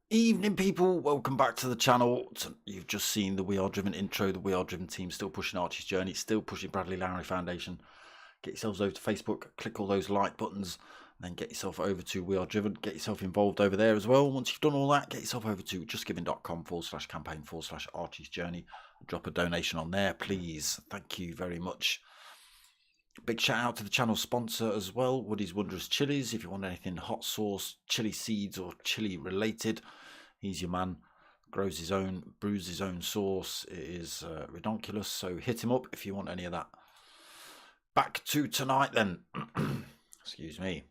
Evening people, welcome back to the channel. You've just seen the We Are Driven intro. The We Are Driven team still pushing Archie's journey, still pushing Bradley Lowry Foundation. Get yourselves over to Facebook, click all those like buttons, and then get yourself over to We Are Driven. Get yourself involved over there as well. Once you've done all that, get yourself over to justgiving.com/campaign/Archie's journey. Drop a donation on there, please. Thank you very much. Big shout out to the channel sponsor as well, Woody's Wondrous Chilies. If you want anything hot sauce, chili seeds, or chili related, he's your man. Grows his own, brews his own sauce. It is redonkulous, so hit him up if you want any of that. Back to tonight then. Excuse me.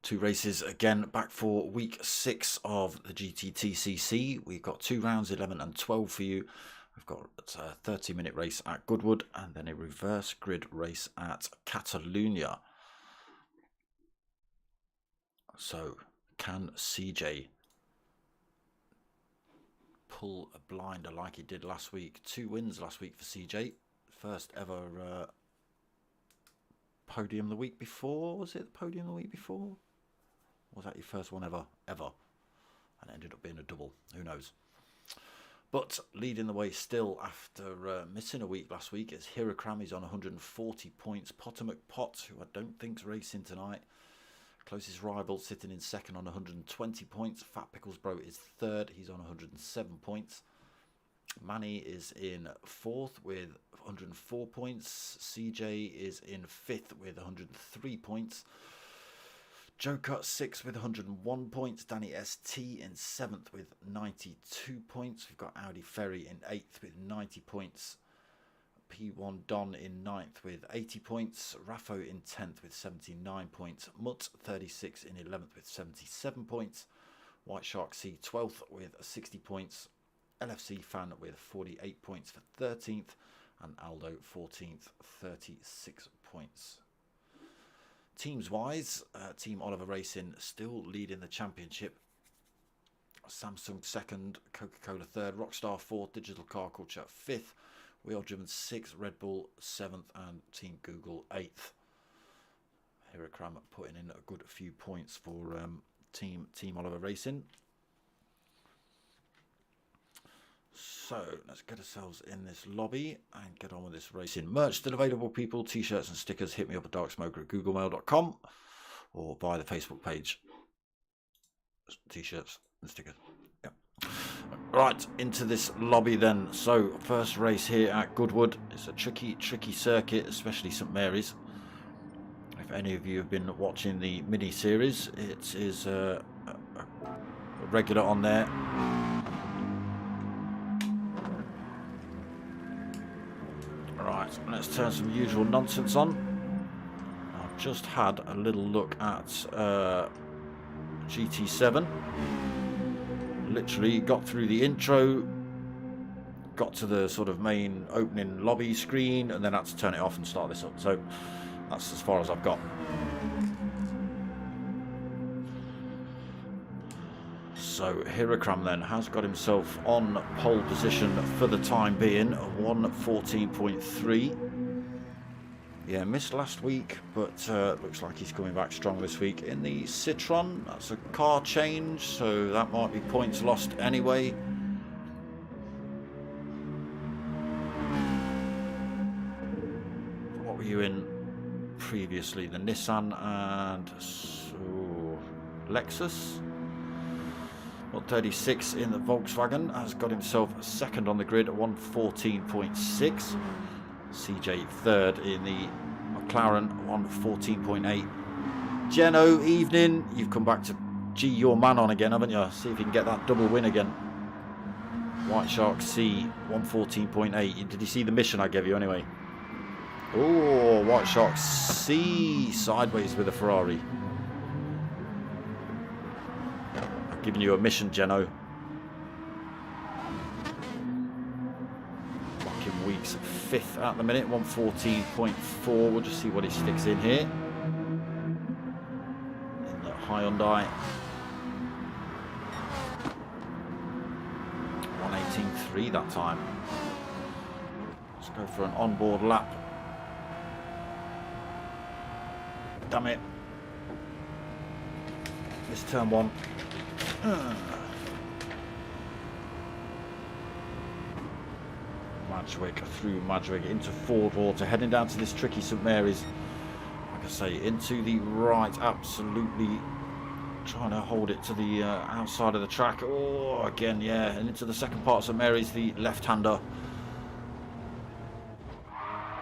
2 races again, back for week 6 of the GTTCC. We've got 2 rounds, 11 and 12 for you. We've got a 30-minute race at Goodwood and then a reverse grid race at Catalunya. So, can CJ pull a blinder like he did last week? 2 wins last week for CJ. First ever podium the week before. Was it the podium the week before? Or was that your first one ever? And it ended up being a double. Who knows? But leading the way still after missing a week last week is Hirakram. He's on 140 points. Potomac Pot, who I don't think's racing tonight. Closest rival sitting in second on 120 points. Fat Pickles Bro is third. He's on 107 points. Manny is in fourth with 104 points. CJ is in fifth with 103 points. Joker 6th with 101 points. Danny ST in 7th with 92 points. We've got Audi Ferry in 8th with 90 points. P1 Don in 9th with 80 points. Raffo in 10th with 79 points. Mutt 36 in 11th with 77 points. White Shark C 12th with 60 points. LFC Fan with 48 points for 13th. And Aldo 14th, 36 points. Teams wise, Team Oliver Racing still leading the championship. Samsung 2nd, Coca-Cola 3rd, Rockstar 4th, Digital Car Culture 5th, We Are Driven 6th, Red Bull 7th, and Team Google 8th. Hirakram putting in a good few points for Team Oliver Racing. So let's get ourselves in this lobby and get on with this racing. Merch still available, people. T-shirts and stickers. Hit me up at darksmoker@googlemail.com or via the Facebook page. T-shirts and stickers. Yep. Right, into this lobby then. So first race here at Goodwood. It's a tricky circuit, especially St Mary's. If any of you have been watching the mini series, it is a regular on there. Right, let's turn some usual nonsense on. I've just had a little look at GT7. Literally got through the intro, got to the sort of main opening lobby screen, and then had to turn it off and start this up. So that's as far as I've got. So Hirakram then has got himself on pole position for the time being, 1:14.3. Yeah, missed last week, but looks like he's coming back strong this week in the Citroen. That's a car change, so that might be points lost anyway. What were you in previously? The Nissan and Lexus. 1:36 in the Volkswagen, has got himself second on the grid at 1:14.6. CJ third in the McLaren 114.8. Geno, evening. You've come back to G your man on again, haven't you? See if you can get that double win again. White Shark C 114.8. Did you see the mission I gave you anyway? Oh, White Shark C sideways with a Ferrari. I've given you a mission, Geno. Fucking Weeks 5th at the minute, 114.4. We'll just see what he sticks in here. In the Hyundai. 118.3 that time. Let's go for an onboard lap. Damn it. This turn one. Madgwick through Madgwick into Ford Water, heading down to this tricky St Mary's. Like I say, into the right, absolutely trying to hold it to the outside of the track. Oh, again, yeah, and into the second part of St Mary's, the left-hander.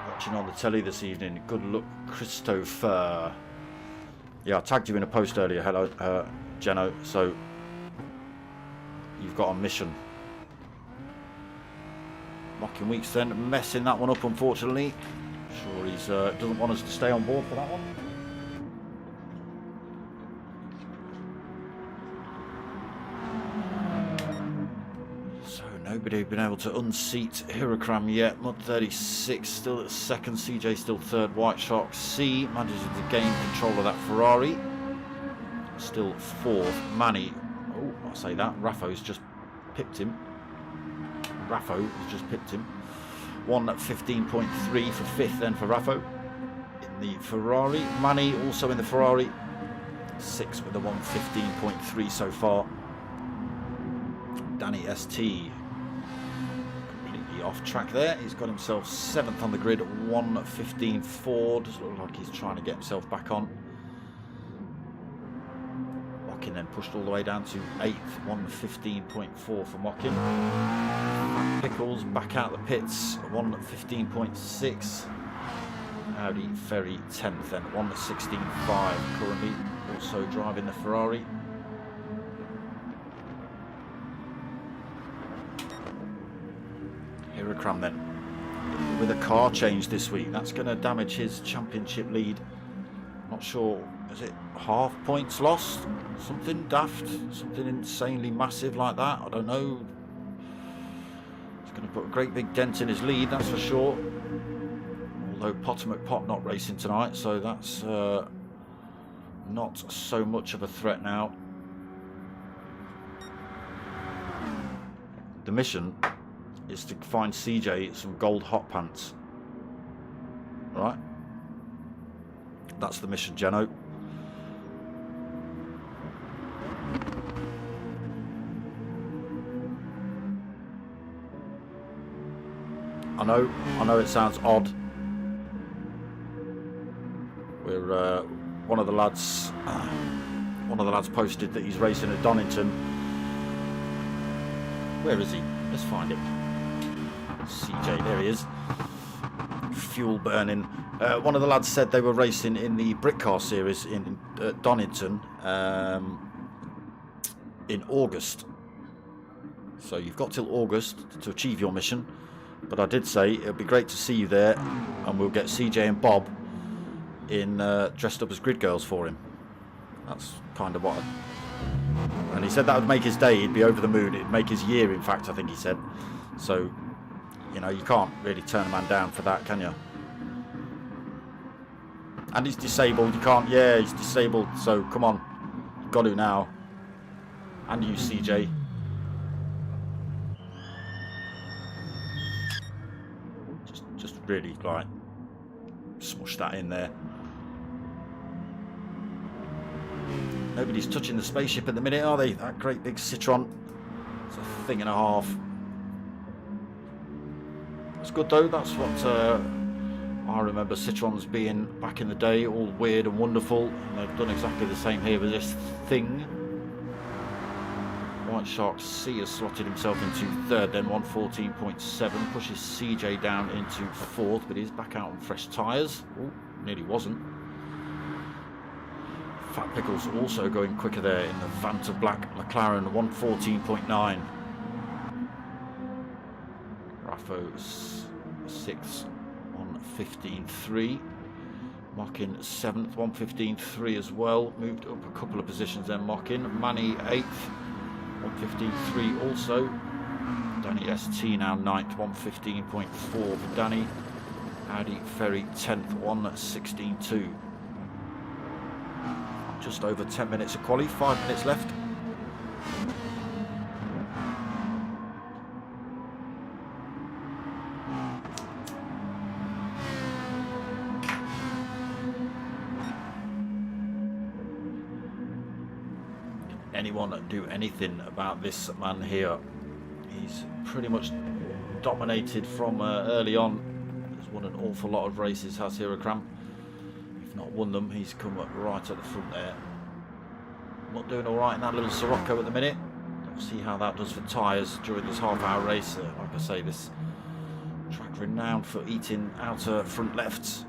Watching on the telly this evening. Good luck, Christopher. Yeah, I tagged you in a post earlier. Hello, Geno. So you've got a mission. Mocking Weeks then messing that one up, unfortunately. Sure, he's doesn't want us to stay on board for that one. Nobody been able to unseat Hirakram yet. Mud 36 still at second. CJ still third. White Shark C manages to gain control of that Ferrari. Still fourth. Manny. Oh, I'll say that. Raffo's just pipped him. Raffo has just pipped him. 1:15.3 for fifth then for Raffo. In the Ferrari. Manny also in the Ferrari. Sixth with a 1:15.3 so far. Danny ST. Off track there. He's got himself 7th on the grid, 1:15.4. Does look like he's trying to get himself back on. Mockin then pushed all the way down to 8th, 1:15.4 for Mockin. Pickles back out the pits, 1:15.6. Audi Ferry 10th then, 1:16.5 currently, also driving the Ferrari. Hirakram then with a car change this week. That's going to damage his championship lead. Not sure, is it half points lost? Something daft, something insanely massive like that. I don't know. It's going to put a great big dent in his lead, that's for sure. Although Potomac Pop not racing tonight, so that's not so much of a threat now. The mission is to find CJ some gold hot pants. Right? That's the mission, Geno. I know it sounds odd. We're one of the lads posted that he's racing at Donington. Where is he? Let's find him. CJ, there he is. Fuel burning. One of the lads said they were racing in the Brick Car Series in Donington in August. So you've got till August to achieve your mission. But I did say it'd be great to see you there, and we'll get CJ and Bob in dressed up as grid girls for him. That's kind of what. And he said that would make his day. He'd be over the moon. It'd make his year, in fact, I think he said. So, you know, you can't really turn a man down for that, can you? And he's disabled. You can't. Yeah, he's disabled. So come on, you've got to now. And you, CJ. Just really like smush that in there. Nobody's touching the spaceship at the minute, are they? That great big Citroen. It's a thing and a half. It's good though. That's what I remember Citroens being back in the day, all weird and wonderful. And they've done exactly the same here with this thing. White Shark C has slotted himself into third, then 114.7, pushes CJ down into fourth, but he's back out on fresh tyres. Ooh. nearly wasn't. Fat Pickles also going quicker there in the Vanta Black McLaren, 114.9. Raffo 6th, 115.3. Mockin 7th, 115.3 as well. Moved up a couple of positions then, Mockin. Manny 8th, 115.3 also. Danny ST now 9th, 115.4 for Danny. Audi Ferry 10th, 116.2. Just over 10 minutes of quali, 5 minutes left. Anyone do anything about this man here? He's pretty much dominated from early on. He's won an awful lot of races, has Hirakram. If not won them, he's come up right at the front there. Not doing all right in that little Sirocco at the minute. We'll see how that does for tyres during this half-hour race. Like I say, this track renowned for eating outer front lefts.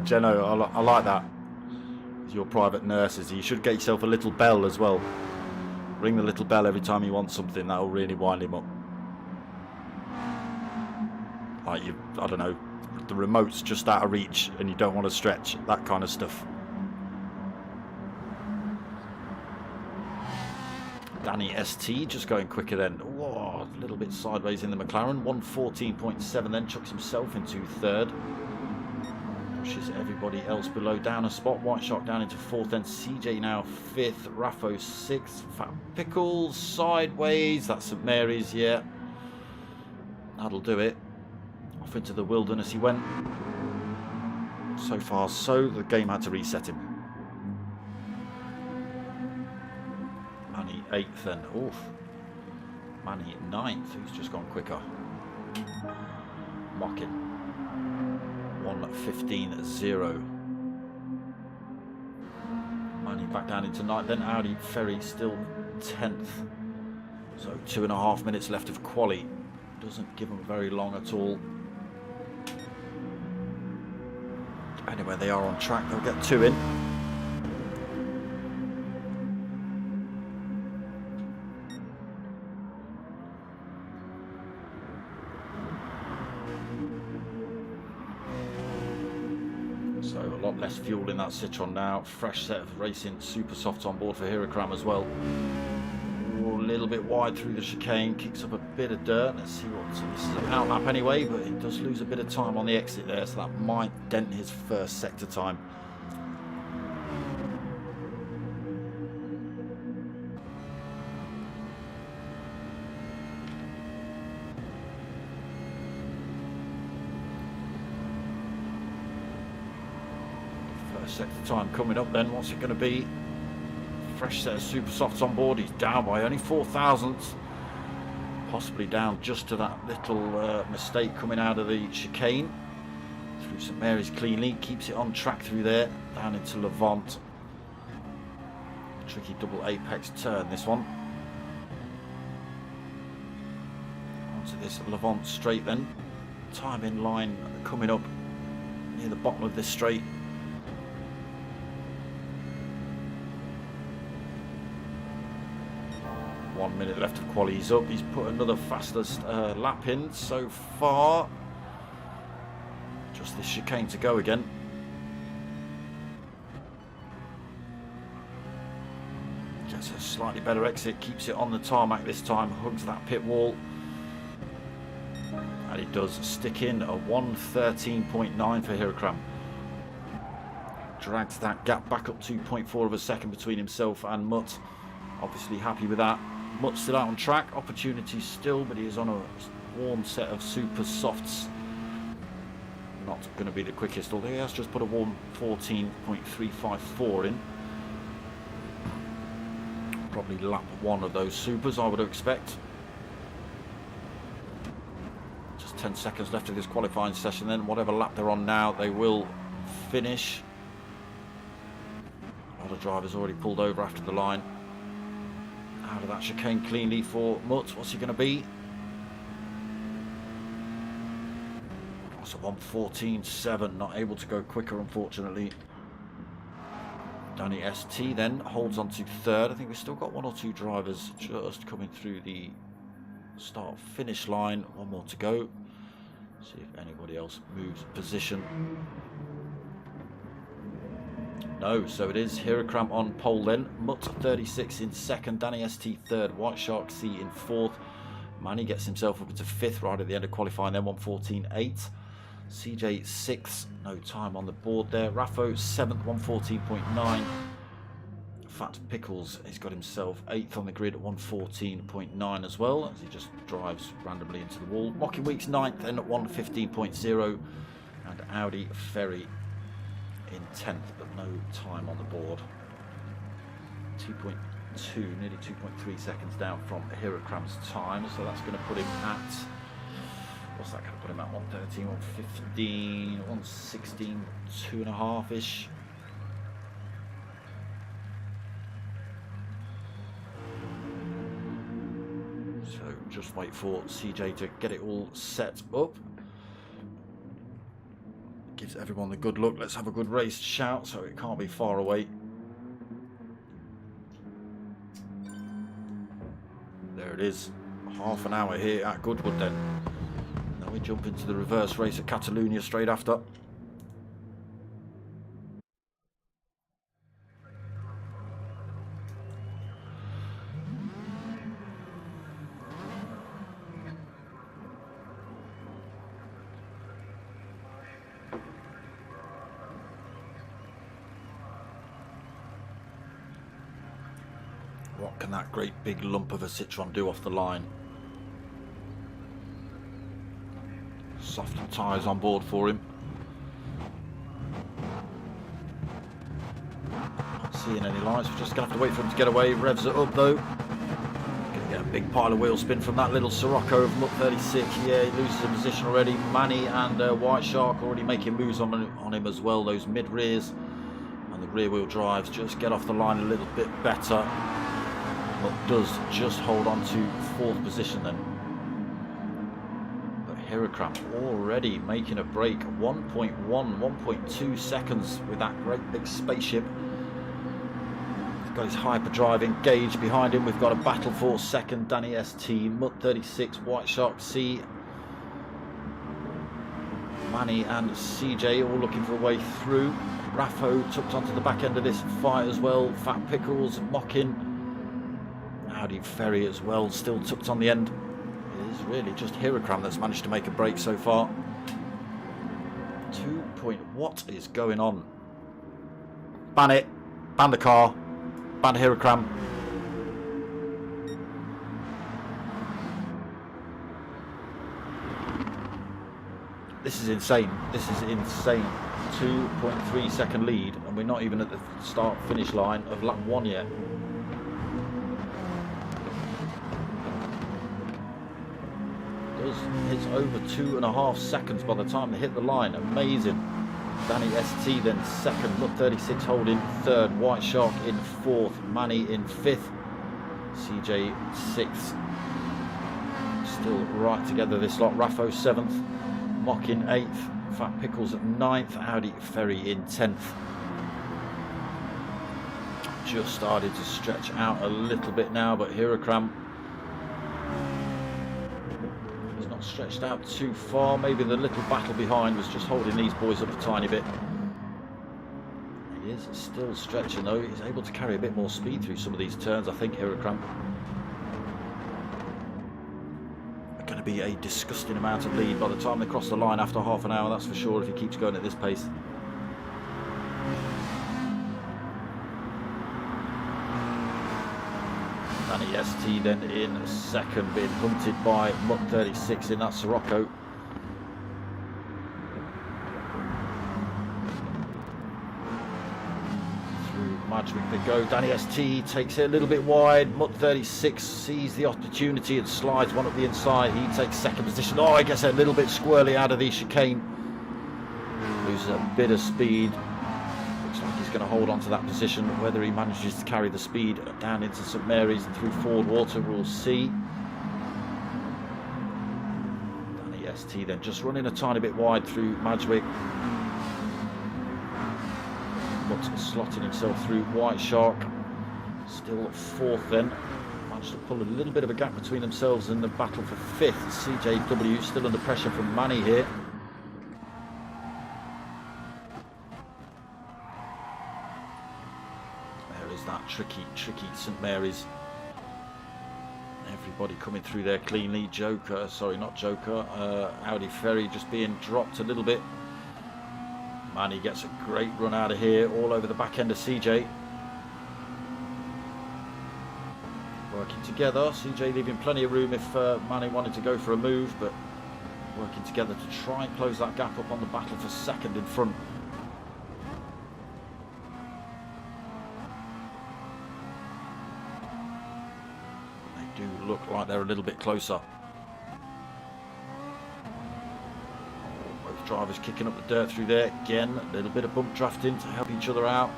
Jeno, I like that. As your private nurses, you should get yourself a little bell as well. Ring the little bell every time you want something. That'll really wind him up. Like I don't know, the remote's just out of reach and you don't want to stretch. That kind of stuff. Danny ST just going quicker then. Whoa, a little bit sideways in the McLaren. 114.7 then, chucks himself into third. Pushes everybody else below down a spot. White Shark down into fourth, then CJ now fifth, Raffo sixth, Fat Pickles sideways, that's St Mary's, yeah. That'll do it. Off into the wilderness he went. So far so, the game had to reset him. Manny 8th then, oof. Manny 9th, who's just gone quicker. Mockin 1:15.0. Manny back down into 9th, then Audi Ferry still 10th. So 2.5 minutes left of quali. Doesn't give them very long at all. Depending where they are on track, they'll get 2 in. So a lot less fuel in that Citroen now. Fresh set of racing super softs on board for Hirakram as well. Ooh, a little bit wide through the chicane, kicks up a bit of dirt. Let's see what, so this is an outlap anyway, but he does lose a bit of time on the exit there, so that might dent his first sector time. Sector time coming up then. What's it going to be? Fresh set of super softs on board. He's down by only 4 thousandths. Possibly down just to that little mistake coming out of the chicane. Through St Mary's cleanly. Keeps it on track through there. Down into Levant. Tricky double apex turn this one. Onto this Levant straight then. Time in line coming up near the bottom of this straight. 1 minute left of quali. He's up. He's put another fastest lap in so far. Just this chicane to go again. Gets a slightly better exit. Keeps it on the tarmac this time. Hugs that pit wall. And he does stick in a 1:13.9 for Hirakram. Drags that gap back up 2.4 of a second between himself and Mutt. Obviously happy with that. Mutt's still out on track, opportunities still, but he is on a warm set of super softs. Not going to be the quickest, although he has just put a warm 14.354 in. Probably lap one of those supers, I would expect. Just 10 seconds left of this qualifying session then. Whatever lap they're on now, they will finish. lot of drivers already pulled over after the line. Out of that chicane cleanly for Mutt. What's he going to be? That's a 1:14.7. Not able to go quicker, unfortunately. Danny ST then holds on to third. I think we've still got one or two drivers just coming through the start-finish line. One more to go. See if anybody else moves position. No, so it is Hirakram on pole then. Mutt 36 in second. Danny ST third. White Shark C in fourth. Manny gets himself up into fifth right at the end of qualifying then. 1:14.8. CJ 6th, no time on the board there. Raffo 7th, 1:14.9. Fat Pickles, he's got himself 8th on the grid at 1:14.9 as well, as he just drives randomly into the wall. Mocking Weeks 9th and at 1:15.0. And Audi Ferry in 10th, but no time on the board. 2.2, nearly 2.3 seconds down from Hirakram's time, so that's going to put him at... What's that going to put him at? 1:13, 1:15, 1:16, 2.5-ish. So just wait for CJ to get it all set up. Gives everyone the good look. Let's have a good race shout, so it can't be far away. There it is. Half an hour here at Goodwood then. We jump into the reverse race at Catalunya straight after. What can that great big lump of a Citroen do off the line? Soft tyres on board for him. Not seeing any lights. We're just going to have to wait for him to get away. Revs it up though. Going to get a big pile of wheel spin from that little Sirocco of Mutt 36. Yeah, he loses a position already. Manny and White Shark already making moves on him as well. Those mid rears and the rear wheel drives just get off the line a little bit better. Mutt does just hold on to fourth position then. Hirakram already making a break. 1.2 seconds with that great big spaceship. He's got his hyperdrive engaged behind him. We've got a battle for second. Danny ST, Mutt 36, White Shark C. Manny and CJ all looking for a way through. Raffo tucked onto the back end of this fight as well. Fat Pickles, Mocking. Audi Ferry as well, still tucked on the end. It's really just Hirakram that's managed to make a break so far. What is going on? Ban it. Ban the car. Ban Hirakram. This is insane. This is insane. 2.3 second lead, and we're not even at the start finish line of lap 1 yet. It's over 2.5 seconds by the time they hit the line. Amazing. Danny ST then second, Mutt 36 holding third, White Shark in fourth, Manny in fifth, CJ sixth. Still right together this lot. Raffo seventh, Mocking eighth, Fat Pickles at ninth, Audi Ferry in 10th. Just started to stretch out a little bit now, but Hirakram stretched out too far. Maybe the little battle behind was just holding these boys up a tiny bit. He is still stretching though. He's able to carry a bit more speed through some of these turns, I think. Hirakram. Going to be a disgusting amount of lead by the time they cross the line after half an hour, that's for sure, if he keeps going at this pace. Danny ST then in second, being hunted by Mutt 36 in that Sirocco. Through Madgwick they go. Danny ST takes it a little bit wide. Mutt 36 sees the opportunity and slides one up the inside. He takes second position. Oh, he gets a little bit squirrely out of the chicane. Loses a bit of speed, which Looks like he's going to hold on to that position. Whether he manages to carry the speed down into St Mary's and through Ford Water, we'll see. Danny ST then just running a tiny bit wide through Madgwick. But slotting himself through White Shark. Still fourth then. Managed to pull a little bit of a gap between themselves and the battle for fifth. CJW still under pressure from Manny here. There is that tricky St Mary's. Everybody coming through there cleanly. Audi Ferry just being dropped a little bit. Manny gets a great run out of here, all over the back end of CJ. Working together, CJ leaving plenty of room if Manny wanted to go for a move, but working together to try and close that gap up on the battle for second in front. They do look like they're a little bit closer. Both drivers kicking up the dirt through there. Again, a little bit of bump drafting to help each other out.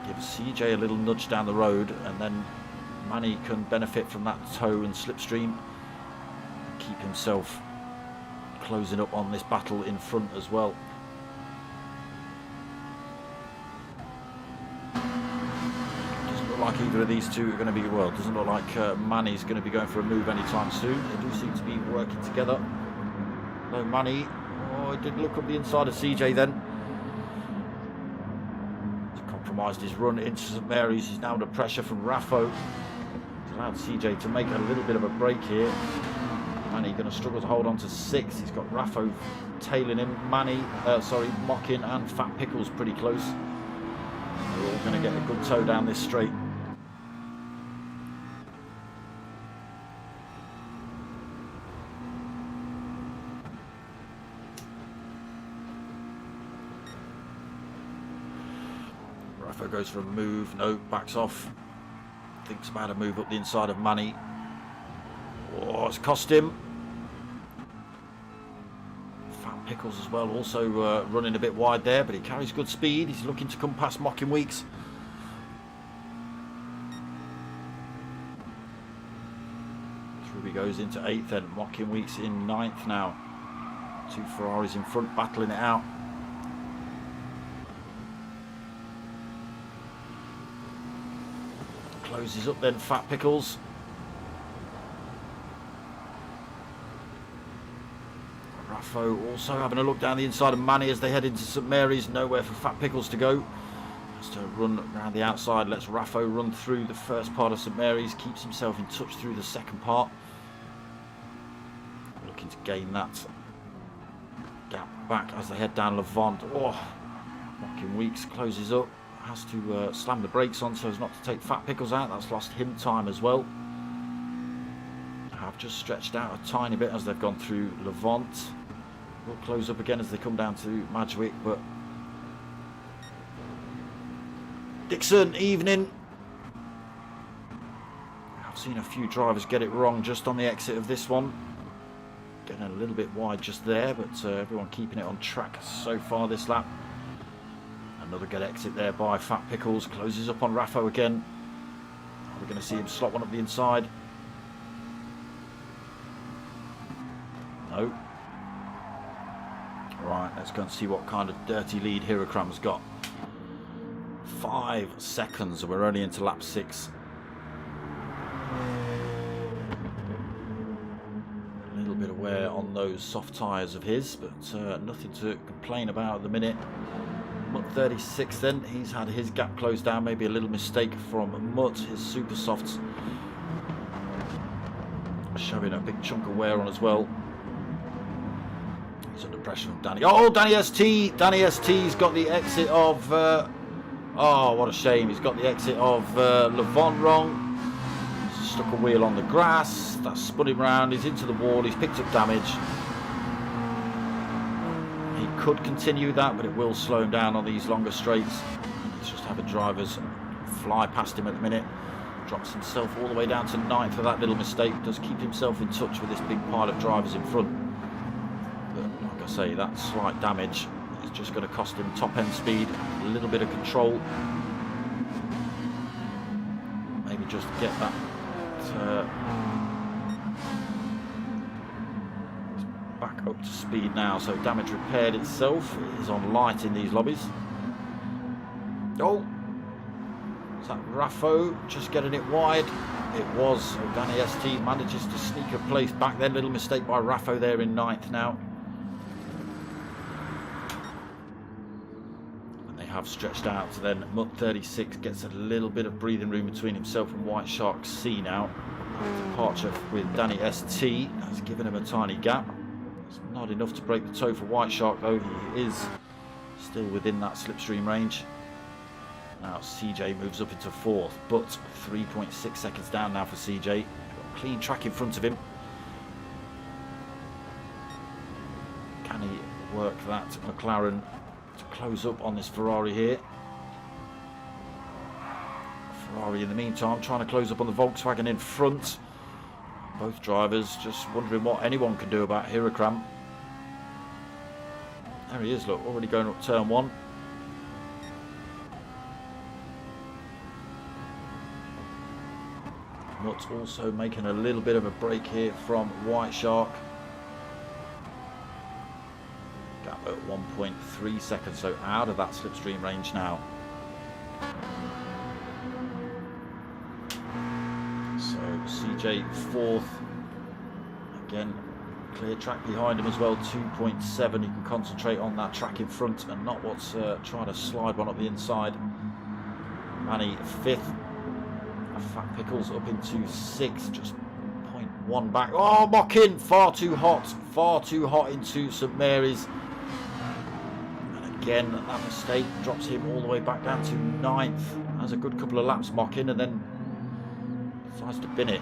Give CJ a little nudge down the road, and then Manny can benefit from that tow and slipstream. Keep himself closing up on this battle in front as well. Doesn't look like either of these two are going to be, well, doesn't look like Manny's going to be going for a move anytime soon. They do seem to be working together. No, Manny, oh, he did look up the inside of CJ then. He's compromised his run into St Mary's. He's now under pressure from Raffo. Allowed CJ to make a little bit of a break here. Manny going to struggle to hold on to sixth. He's got Raffo tailing him. Mockin and Fat Pickles pretty close. They're all going to get a good tow down this straight. Raffo goes for a move. No, backs off. Thinks about a move up the inside of Manny. Oh, it's cost him. Fat Pickles as well, also running a bit wide there, but he carries good speed. He's looking to come past Mocking Weeks. Through he goes into eighth then. Mocking Weeks in ninth now. Two Ferraris in front, battling it out. Closes up then, Fat Pickles. Raffo also having a look down the inside of Manny as they head into St Mary's. Nowhere for Fat Pickles to go. Has to run around the outside. Lets Raffo run through the first part of St Mary's. Keeps himself in touch through the second part. Looking to gain that gap back as they head down Levant. Oh, Mocking Weeks closes up. Has to slam the brakes on so as not to take Fat Pickles out. That's lost him time as well. Have just stretched out a tiny bit as they've gone through Levant. Will close up again as they come down to Madgwick, but Dixon, evening. I've seen a few drivers get it wrong just on the exit of this one. Getting a little bit wide just there, but everyone keeping it on track so far this lap. Another good exit there by Fat Pickles. Closes up on Raffo again. We're going to see him slot one up the inside. No. Right, let's go and see what kind of dirty lead Hirokram's got. 5 seconds, we're only into lap 6. A little bit of wear on those soft tyres of his, but nothing to complain about at the minute. Mutt 36 then, he's had his gap closed down, maybe a little mistake from Mutt, his super softs showing a big chunk of wear on as well. He's under pressure from Danny. Oh, Danny ST! Danny ST's got the exit of, oh, what a shame, he's got the exit of Levant wrong. He's stuck a wheel on the grass, that's spun him round, he's into the wall, he's picked up damage. Could continue that, but it will slow him down on these longer straights. He's just having drivers fly past him at the minute. Drops himself all the way down to 9th for that little mistake. Does keep himself in touch with this big pile of drivers in front. But like I say, that slight damage is It's just going to cost him top end speed, a little bit of control. Maybe just get that back up to speed now. So damage repaired itself. It is on light in these lobbies. Oh, is that Raffo just getting it wide? It was. So Danny ST manages to sneak a place back then. Little mistake by Raffo there in 9th now. And they have stretched out. So then Mutt 36 gets a little bit of breathing room between himself and White Shark C now. Departure with Danny ST has given him a tiny gap. It's not enough to break the toe for White Shark though. He is still within that slipstream range. Now CJ moves up into 4th, but 3.6 seconds down now for CJ. Got a clean track in front of him. Can he work that McLaren to close up on this Ferrari here? Ferrari in the meantime trying to close up on the Volkswagen in front. Both drivers just wondering what anyone can do about Hirakram. There he is, look, already going up turn 1. Mutt's also making a little bit of a break here from White Shark. Gap at 1.3 seconds, so out of that slipstream range now. So CJ 4th. Again, clear track behind him as well, 2.7. He can concentrate on that track in front and not what's trying to slide one up the inside. Manny 5th. Fat Pickles up into 6th, just 0.1 back. Oh, Mockin, far too hot into St Mary's. And again, that mistake drops him all the way back down to 9th. Has a good couple of laps Mockin and then decides to bin it.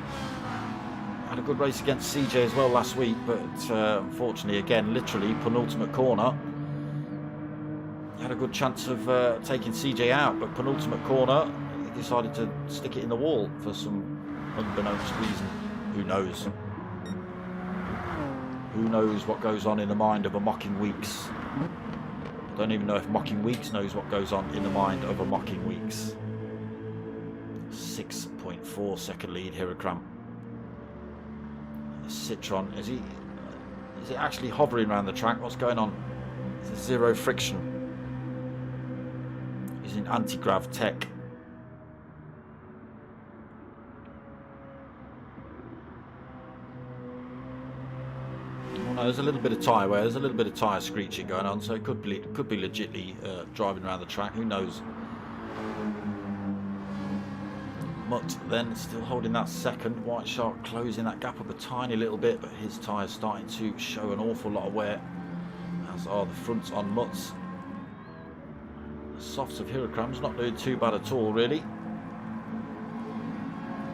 Had a good race against CJ as well last week, but unfortunately, again, literally penultimate corner. He had a good chance of taking CJ out, but penultimate corner, decided to stick it in the wall for some unbeknownst reason. Who knows? Who knows what goes on in the mind of a Mocking Weeks? I don't even know if Mocking Weeks knows what goes on in the mind of a Mocking Weeks. 6.4 second lead Hirakram. The Citroen, is it actually hovering around the track? What's going on? There's zero friction. He's in anti-grav tech. No, there's a little bit of tyre wear, there's a little bit of tyre screeching going on, so it could be legitly driving around the track, who knows. Mutt then still holding that second. White Shark closing that gap up a tiny little bit, but his tyres starting to show an awful lot of wear, as are the fronts on Mutt's. The softs of Hirakram's not doing too bad at all, really.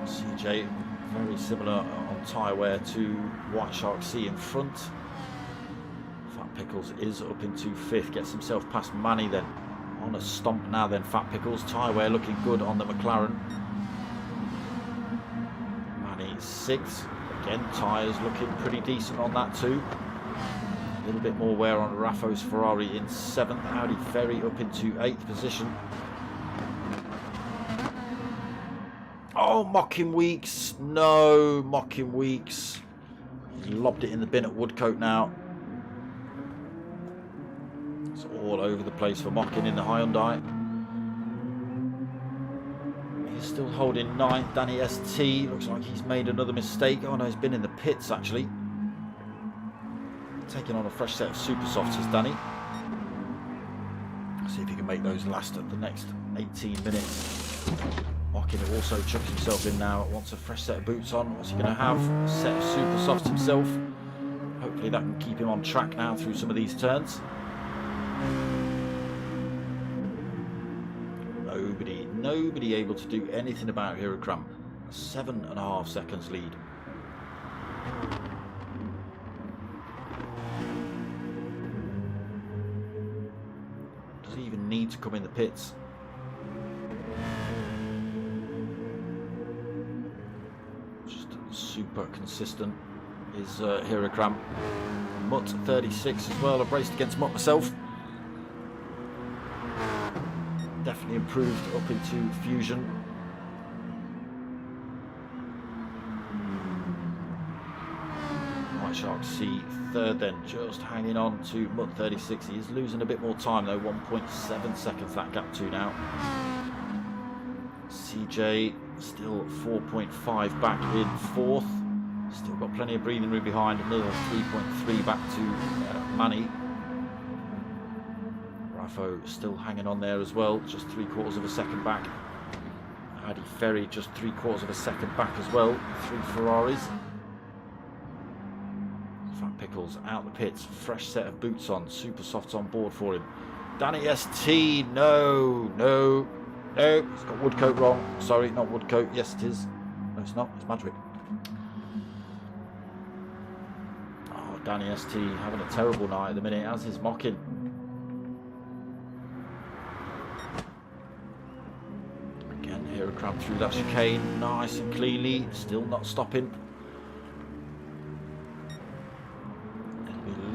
CJ very similar on tyre wear to White Shark C in front. Fat Pickles is up into 5th, gets himself past Manny then. On a stomp now then, Fat Pickles. Tyre wear looking good on the McLaren. Manny 6th. Again, tyres looking pretty decent on that too. A little bit more wear on Raffo's Ferrari in 7th. Audi Ferry up into 8th position. Oh, Mocking Weeks. No, Mocking Weeks. He's lobbed it in the bin at Woodcote now. It's all over the place for Mocking in the Hyundai. He's still holding 9th. Danny ST. Looks like he's made another mistake. Oh no, he's been in the pits actually. Taking on a fresh set of super softs is Danny. See if he can make those last at the next 18 minutes. Mocking also chucks himself in now, wants a fresh set of boots on. What's he going to have? A set of super softs himself. Hopefully that can keep him on track now through some of these turns. Nobody able to do anything about Hirakram. 7.5 seconds lead. Doesn't even need to come in the pits. Super consistent is Hirakram. Mutt 36 as well. I've raced against Mutt myself. definitely improved up into Fusion. White Shark C third then, just hanging on to Mutt 36. He is losing a bit more time though, 1.7 seconds that gap to now. CJ still 4.5 back in fourth. Still got plenty of breathing room behind, another 3.3 back to Manny. Raffo still hanging on there as well, just 3/4 of a second back. Adi Ferry just 3/4 of a second back as well, 3 Ferraris. Fat Pickles out the pits, fresh set of boots on, super softs on board for him. Danny ST, no, he's got Woodcote wrong. Sorry, not Woodcote, yes it is. No it's not, it's Madrick. Oh, Danny ST having a terrible night at the minute, as is Mocking. Again, here a crab through that chicane, nice and cleanly, still not stopping.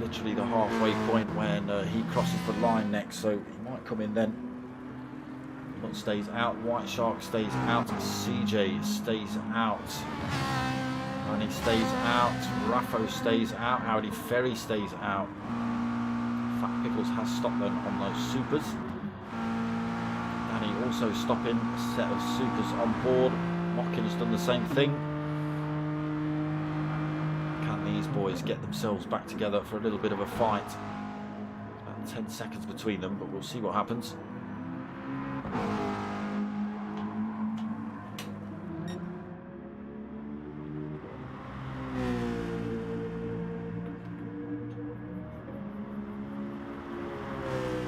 Literally the halfway point when he crosses the line next, so he might come in then. Mutt stays out, White Shark stays out, CJ stays out, Manny stays out, Raffo stays out, Audi Ferry stays out. Fat Pickles has stopped then on those supers. Danny also stopping, a set of supers on board. Mockin has done the same thing. These boys get themselves back together for a little bit of a fight. About 10 seconds between them, but we'll see what happens.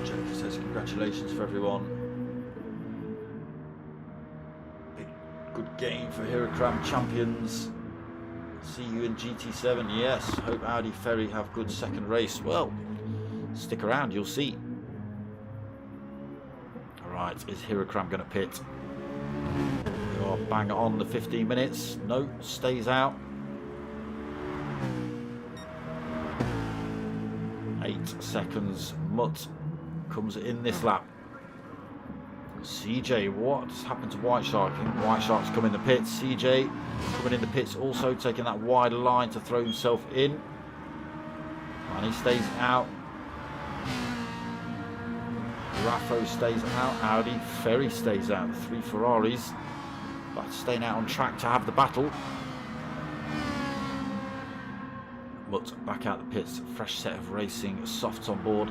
Jennifer says congratulations for everyone. Big good game for Heracram champions. See you in GT7, yes. Hope Audi Ferry have good second race. Well, stick around, you'll see. Alright, is Heracram going to pit? We are bang on the 15 minutes. No, stays out. 8 seconds. Mutt comes in this lap. CJ, what's happened to White Shark? I think White Shark's come in the pits. CJ coming in the pits, also taking that wide line to throw himself in. And he stays out. Raffo stays out. Audi Ferry stays out. 3 Ferraris, but staying out on track to have the battle. Mutt back out the pits. Fresh set of racing softs on board.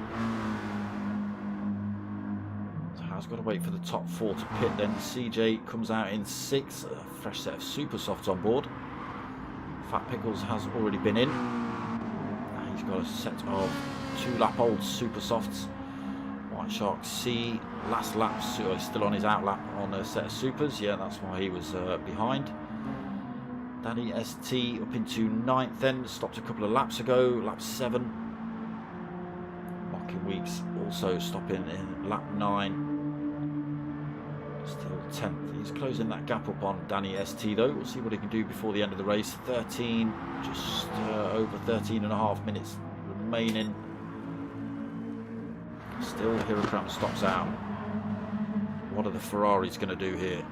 Has got to wait for the top 4 to pit then. CJ comes out in 6th, a fresh set of super softs on board. Fat Pickles has already been in. He's got a set of 2-lap-old super softs. White Shark C, last lap, so he's still on his out lap on a set of supers. Yeah, that's why he was behind. Danny ST up into 9th then, stopped a couple of laps ago, lap 7. Mocking Weeks also stopping in lap 9. Still 10th. He's closing that gap up on Danny ST though. We'll see what he can do before the end of the race. 13, just over 13.5 minutes remaining. Still Heracram stops out. What are the Ferraris going to do here?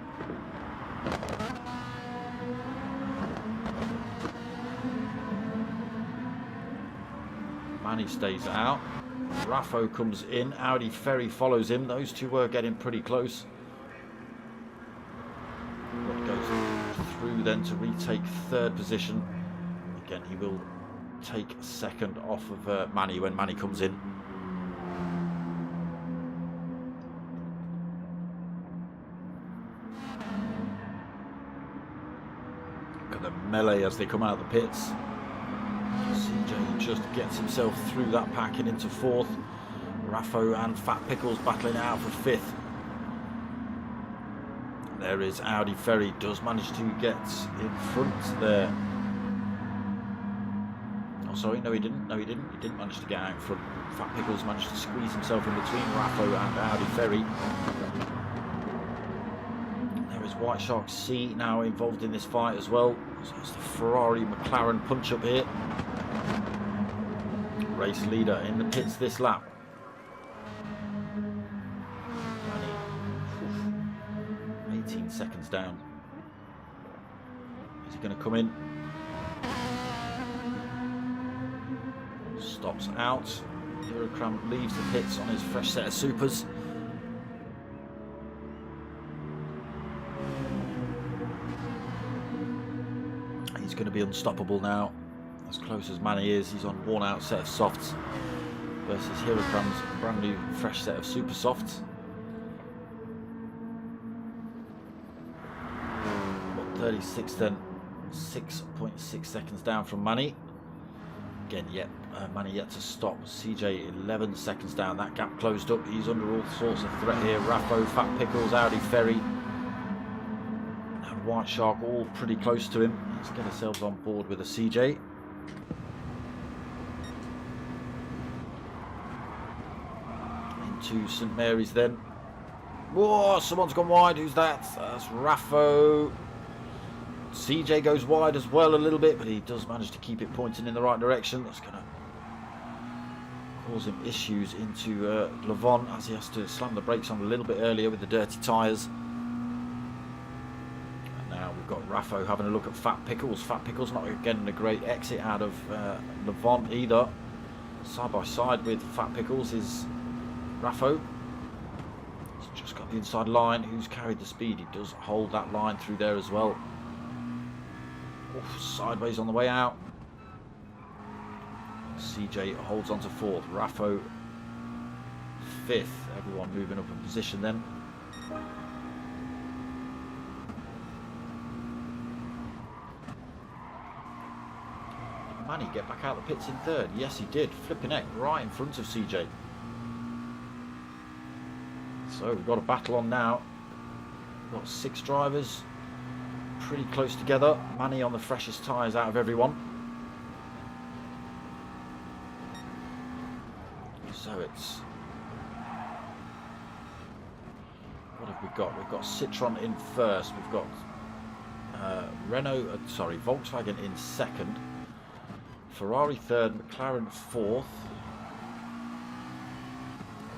Manny stays out. Raffo comes in. Audi Ferry follows him. Those two were getting pretty close. Through then to retake 3rd position. Again, he will take 2nd off of Manny when Manny comes in. Look at the melee as they come out of the pits. CJ just gets himself through that pack and into 4th. Raffo and Fat Pickles battling out for 5th. There is Audi Ferry, does manage to get in front there. Oh, sorry, no he didn't. No, he didn't. He didn't manage to get out in front. Fat Pickles managed to squeeze himself in between Raffo and Audi Ferry. There is White Shark C now involved in this fight as well. So it's the Ferrari McLaren punch up here. Race leader in the pits this lap. seconds down. Is he going to come in? Stops out. Eurocram leaves the pits on his fresh set of supers. He's going to be unstoppable now. As close as Manny is, he's on worn out set of softs versus Eurocram's brand new fresh set of super softs. 36 then, 6.6 seconds down from Manny. Again, Manny yet to stop. CJ 11 seconds down. That gap closed up. He's under all sorts of threat here. Raffo, Fat Pickles, Audi Ferry, and White Shark all pretty close to him. Let's get ourselves on board with a CJ. Into St Mary's then. Whoa, someone's gone wide. Who's that? That's Raffo. CJ goes wide as well a little bit, but he does manage to keep it pointing in the right direction. That's going to cause him issues into Levon, as he has to slam the brakes on a little bit earlier with the dirty tyres. And now we've got Raffo having a look at Fat Pickles. Fat Pickles not getting a great exit out of Levon either. Side by side with Fat Pickles is Raffo. He's just got the inside line. Who's carried the speed? He does hold that line through there as well. Oof, sideways on the way out. CJ holds on to fourth. Raffo fifth. Everyone moving up in position then. Did Manny get back out the pits in third? Yes, he did. Flipping heck, right in front of CJ. So we've got a battle on now. We've got 6 drivers. Pretty close together. Manny on the freshest tyres out of everyone. So it's... what have we got? We've got Citroën in first. We've got Volkswagen in second. Ferrari third. McLaren fourth.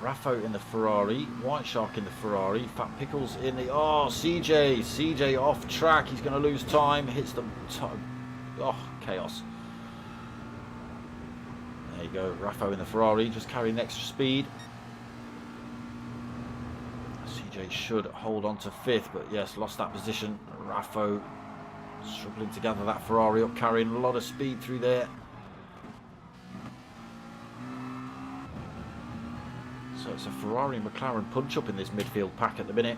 Raffo in the Ferrari, White Shark in the Ferrari, Fat Pickles in the... oh, CJ off track. He's going to lose time. Hits the... oh, chaos. There you go. Raffo in the Ferrari, just carrying extra speed. CJ should hold on to fifth, but yes, lost that position. Raffo struggling to gather that Ferrari up, carrying a lot of speed through there. So it's a Ferrari and McLaren punch-up in this midfield pack at the minute.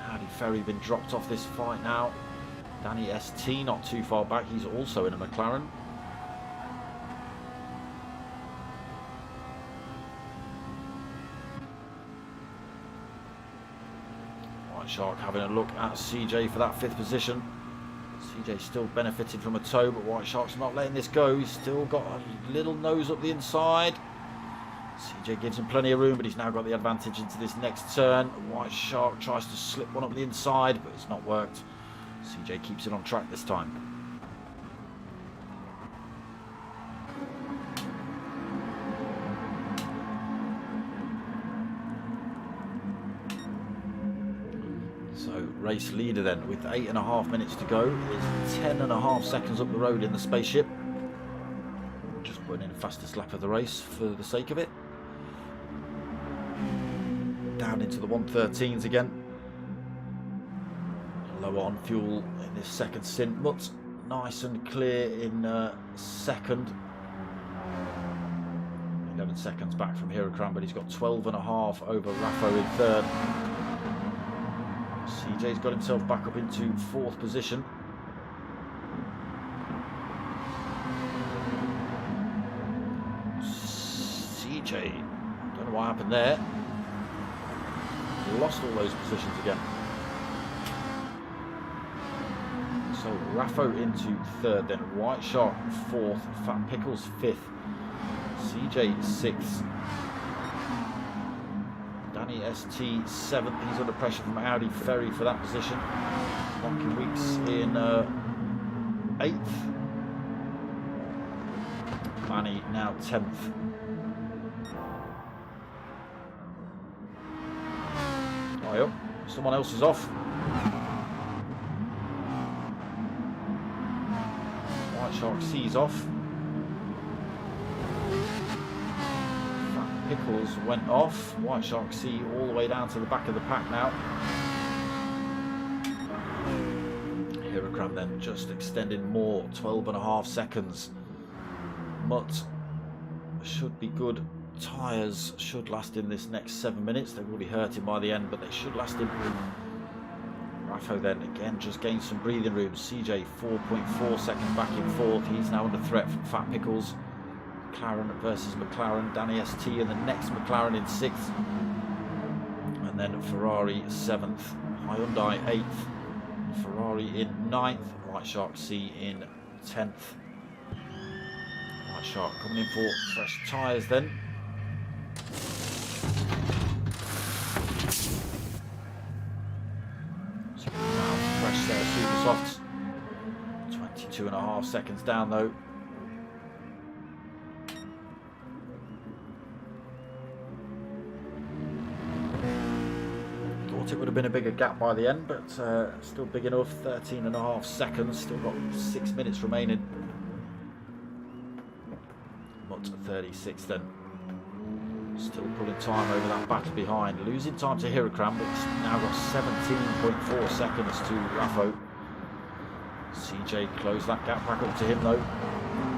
Audi Ferry been dropped off this fight now. Danny ST not too far back. He's also in a McLaren. White Shark having a look at CJ for that fifth position. CJ still benefited from a toe, but White Shark's not letting this go. He's still got a little nose up the inside. CJ gives him plenty of room, but he's now got the advantage into this next turn. White Shark tries to slip one up the inside, but it's not worked. CJ keeps it on track this time. Race leader then, with 8.5 minutes to go, is 10.5 seconds up the road in the spaceship. Just putting in the fastest lap of the race for the sake of it. Down into the 113s again. Lower on fuel in this second stint, but nice and clear in second. 11 seconds back from Eurocram, but he's got 12.5 over Raffo in third. CJ's got himself back up into fourth position. CJ, don't know what happened there. Lost all those positions again. So Raffo into third, then White Shark fourth, Fat Pickles fifth, CJ sixth. Danny ST 7th, he's under pressure from Audi Ferry for that position. Monkey Weeks in 8th. Manny now 10th. Way up. Someone else is off. White Shark C's off. Pickles went off. White Shark C all the way down to the back of the pack now. Hurricane then just extending more, 12.5 seconds. Mutt should be good. Tyres should last in this next 7 minutes. They will be hurting by the end, but they should last in. Raffo then again just gained some breathing room. CJ 4.4 seconds back in fourth. He's now under threat from Fat Pickles. McLaren versus McLaren. Danny ST and the next McLaren in 6th. And then Ferrari 7th. Hyundai 8th. Ferrari in 9th. White Shark C in 10th. White Shark coming in for fresh tyres then. So now fresh set of super softs. 22.5 seconds down though. It would have been a bigger gap by the end, but still big enough. 13.5 seconds. Still got 6 minutes remaining. Mutt 36 then. Still pulling time over that battle behind. Losing time to Hurricane, but it's now got 17.4 seconds to Raffo. CJ closed that gap back up to him though.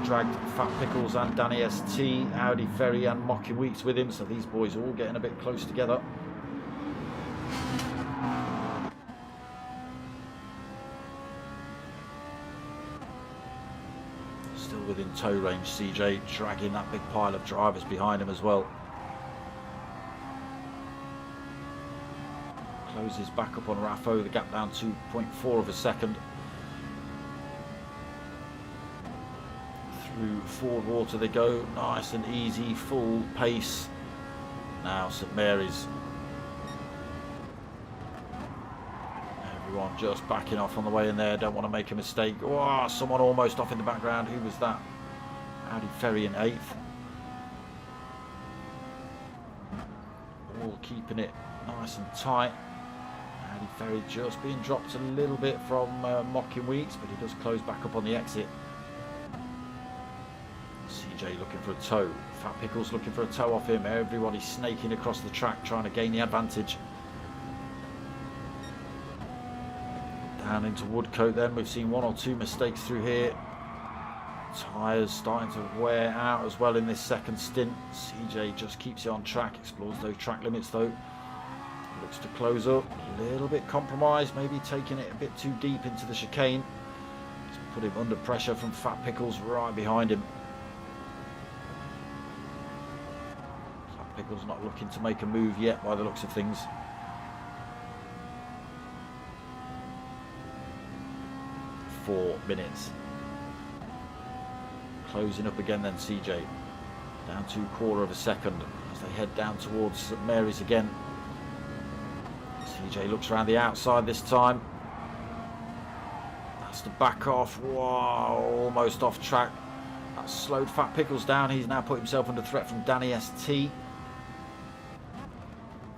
Dragged Fat Pickles and Danny ST, Audi Ferry and Mocking Weeks with him, so these boys are all getting a bit close together. Still within tow range, CJ dragging that big pile of drivers behind him as well. Closes back up on Raffo, the gap down 2.4 of a second. Through Ford Water they go, nice and easy, full pace. Now St Mary's. Everyone just backing off on the way in there, don't want to make a mistake. Oh, someone almost off in the background. Who was that? Audi Ferry in 8th. All keeping it nice and tight. Audi Ferry just being dropped a little bit from Mocking Weeks, but he does close back up on the exit. CJ looking for a tow. Fat Pickles looking for a tow off him. Everybody snaking across the track trying to gain the advantage. Down into Woodcote then. We've seen 1 or 2 mistakes through here. Tyres starting to wear out as well in this second stint. CJ just keeps it on track, explores those track limits though. Looks to close up. A little bit compromised, maybe taking it a bit too deep into the chicane. It's put him under pressure from Fat Pickles right behind him. Fat Pickles not looking to make a move yet by the looks of things. Four minutes. Closing up again then CJ. Down to 1/4 of a second as they head down towards St Mary's again. CJ looks around the outside this time. That's to back off. Wow, almost off track. That slowed Fat Pickles down. He's now put himself under threat from Danny ST.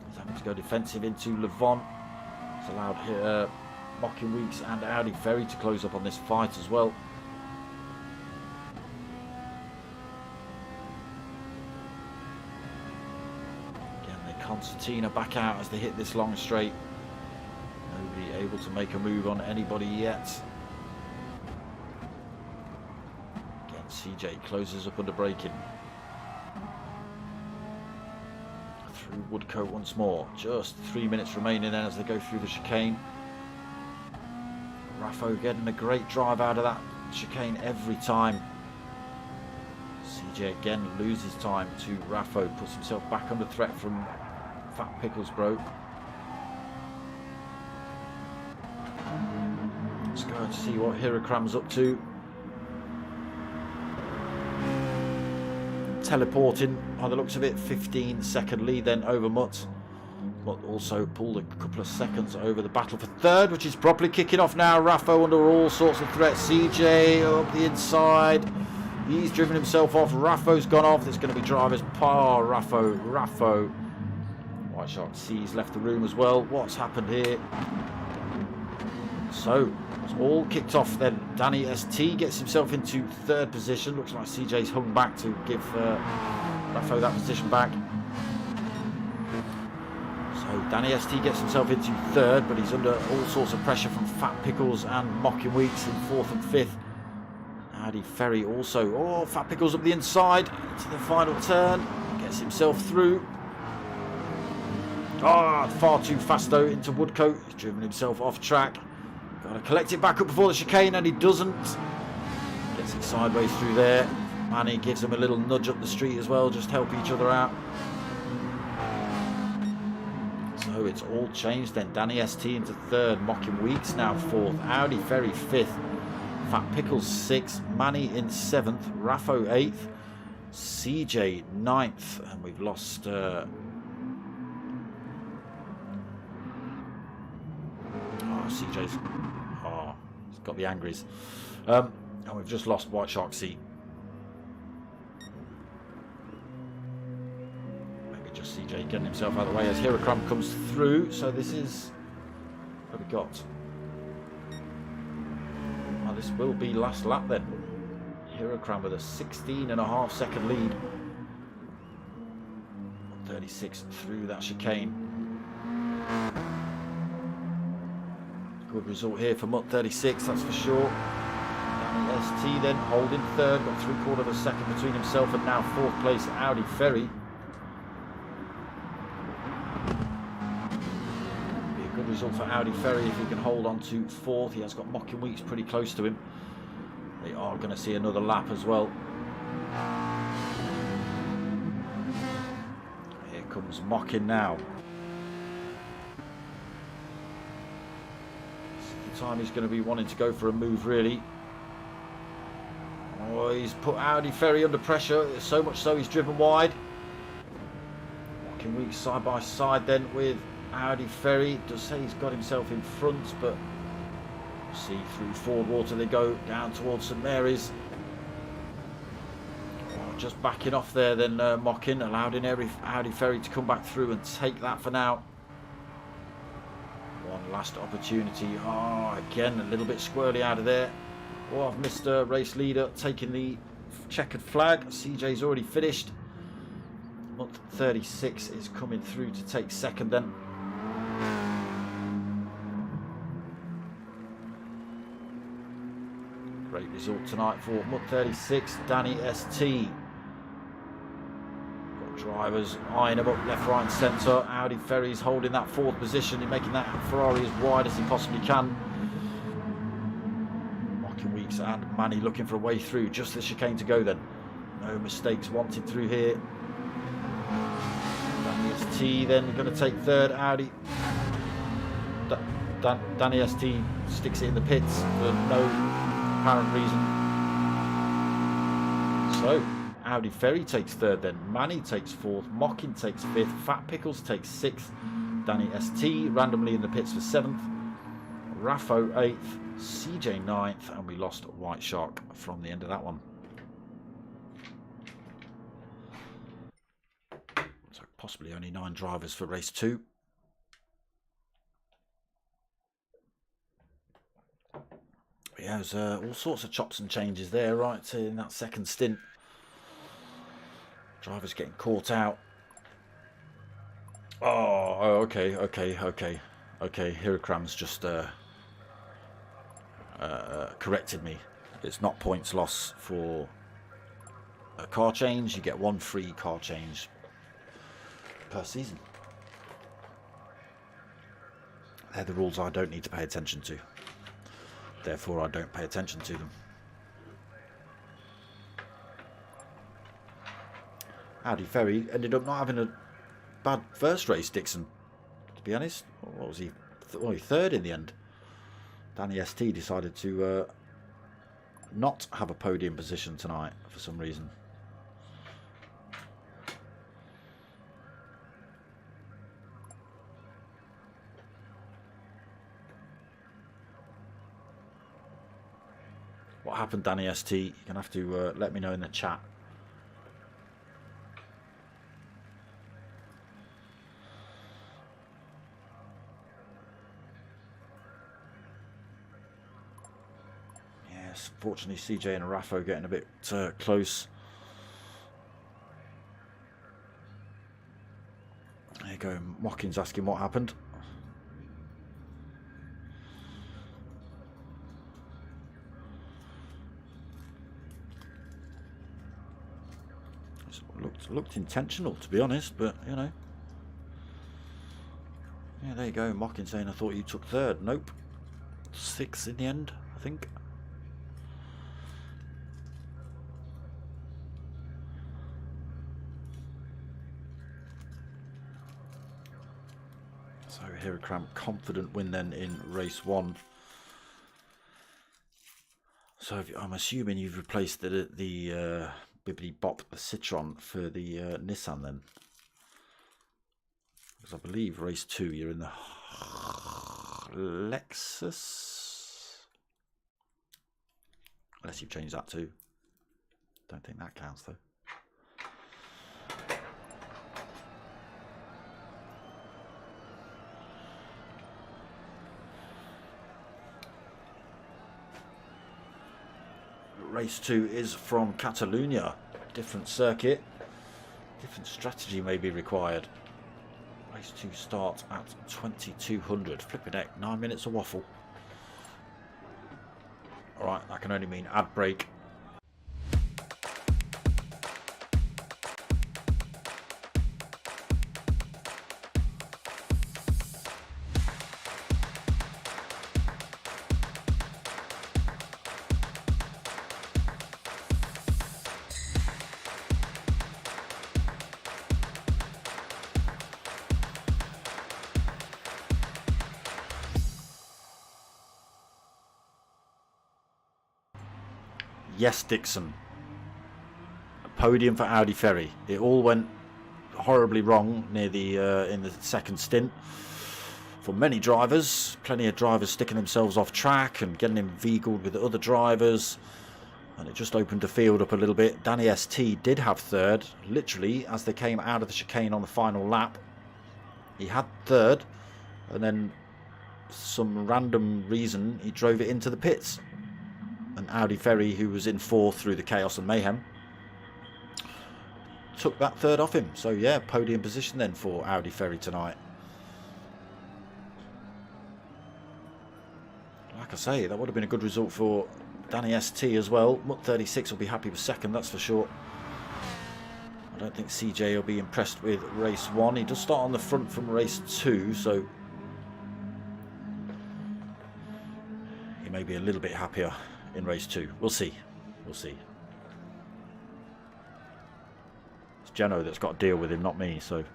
He's having to go defensive into Levon. It's allowed Mocking Weeks and Audi Ferry to close up on this fight as well. Again, the concertina back out as they hit this long straight. Nobody able to make a move on anybody yet. Again, CJ closes up under braking. Through Woodcote once more. Just 3 minutes remaining then as they go through the chicane. Raffo getting a great drive out of that chicane every time. CJ again loses time to Raffo, puts himself back under threat from Fat Pickles bro. Let's go and see what Hirocram's up to. Teleporting by the looks of it, 15-second lead then over Mutt. But also pulled a couple of seconds over the battle for third, which is properly kicking off now. Raffo under all sorts of threats. CJ up the inside. He's driven himself off. Raffo's gone off. There's going to be drivers par. Raffo White Shark C's left the room as well. What's happened here? So, it's all kicked off then. Danny ST gets himself into third position. Looks like CJ's hung back to give Raffo that position back. So, Danny ST gets himself into third, but he's under all sorts of pressure from Fat Pickles and Mocking Weeks in fourth and fifth. Howdy Ferry also. Oh, Fat Pickles up the inside into the final turn. Gets himself through. Ah, far too fast though into Woodcote. He's driven himself off track. Got to collect it back up before the chicane, and he doesn't. Gets it sideways through there. Manny gives him a little nudge up the street as well, just help each other out. So it's all changed then. Danny ST into third, Mocking Weeks now fourth, Howdy Ferry fifth, Fat Pickles sixth, Manny in seventh, Raffo eighth, CJ ninth, and we've lost CJ's he's got the angries, and we've just lost White Shark C. Maybe just CJ getting himself out of the way as Hirocram comes through. So this is what we got. Well, this will be last lap then. Hirocram with a 16.5 second lead. 36 through that chicane. Good result here for Mutt 36, that's for sure. Danny ST then holding third, got 3/4 of a second between himself and now fourth place Howdy Ferry. Be a good result for Howdy Ferry if he can hold on to fourth. He has got Mocking Weeks pretty close to him. They are going to see another lap as well. Here comes Mocking now. Time he's going to be wanting to go for a move really. Oh, he's put Howdy Ferry under pressure, so much so he's driven wide. Mocking Weeks side by side then with Howdy Ferry. Does say he's got himself in front, but see through Ford Water they go down towards St Mary's. Oh, just backing off there then Mocking, allowing Howdy Ferry to come back through and take that for now. One last opportunity. Oh, again, a little bit squirrely out of there. Oh, I've missed a race leader taking the checkered flag. CJ's already finished. Mutt 36 is coming through to take second then. Great result tonight for Mutt 36, Danny ST. Drivers eyeing him up left, right and centre. Howdy Ferry's holding that fourth position and making that Ferrari as wide as he possibly can. Mocking Weeks and Manny looking for a way through. Just the chicane to go then. No mistakes wanted through here. Danny ST then going to take third. Howdy. Danny ST sticks it in the pits for no apparent reason. So Howdy Ferry takes third then, Manny takes fourth, Mocking takes fifth, Fat Pickles takes sixth, Danny ST randomly in the pits for seventh, Raffo 8th, CJ 9th, and we lost White Shark from the end of that one. So possibly only 9 drivers for race 2. Yeah, there's all sorts of chops and changes there, right, in that second stint. Drivers getting caught out. Oh, okay. Hirocram's just corrected me. It's not points loss for a car change. You get 1 free car change per season. They're the rules I don't need to pay attention to. Therefore, I don't pay attention to them. Howdy Ferry ended up not having a bad first race, Dixon, to be honest. What was he? Only third in the end. Danny ST decided to not have a podium position tonight for some reason. What happened, Danny ST? You're going to have to let me know in the chat. Yes, fortunately CJ and Raffo getting a bit close. There you go, Mockins asking what happened. Looked intentional, to be honest, but you know. Yeah, there you go, Mockins saying I thought you took third. Nope. 6 in the end, I think. So Hirakram confident win then in race 1. So I'm assuming you've replaced the Bibbidi Bop, the Citroen, for the Nissan then. Because I believe race 2 you're in the Lexus. Unless you've changed that too. Don't think that counts though. Race 2 is from Catalunya. Different circuit. Different strategy may be required. Race 2 starts at 2200. Flipping heck, 9 minutes of waffle. Alright, that can only mean ad break. Yes, Dixon. A podium for Audi Ferry. It all went horribly wrong near the in the second stint for many drivers. Plenty of drivers sticking themselves off track and getting inveigled with the other drivers, and it just opened the field up a little bit. Danny ST did have third, literally as they came out of the chicane on the final lap. He had third, and then for some random reason he drove it into the pits. And Audi Ferry, who was in fourth through the chaos and mayhem, took that third off him. So yeah, podium position then for Audi Ferry tonight. Like I say, that would have been a good result for Danny ST as well. Mutt 36 will be happy with second, that's for sure. I don't think CJ will be impressed with race 1. He does start on the front from race 2, so he may be a little bit happier in race 2. We'll see. We'll see. It's Geno that's got to deal with him, not me, so.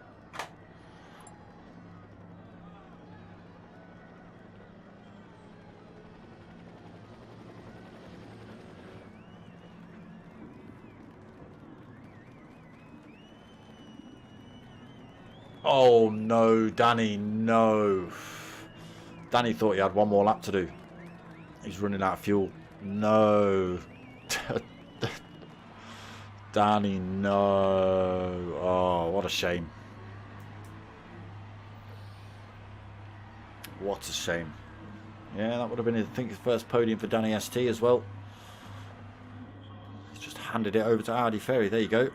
Oh no, Danny, no. Danny thought he had one more lap to do. He's running out of fuel. No. Danny, no. Oh, what a shame. What a shame. Yeah, that would have been, I think, his first podium for Danny ST as well. He's just handed it over to Audi Ferry. There you go.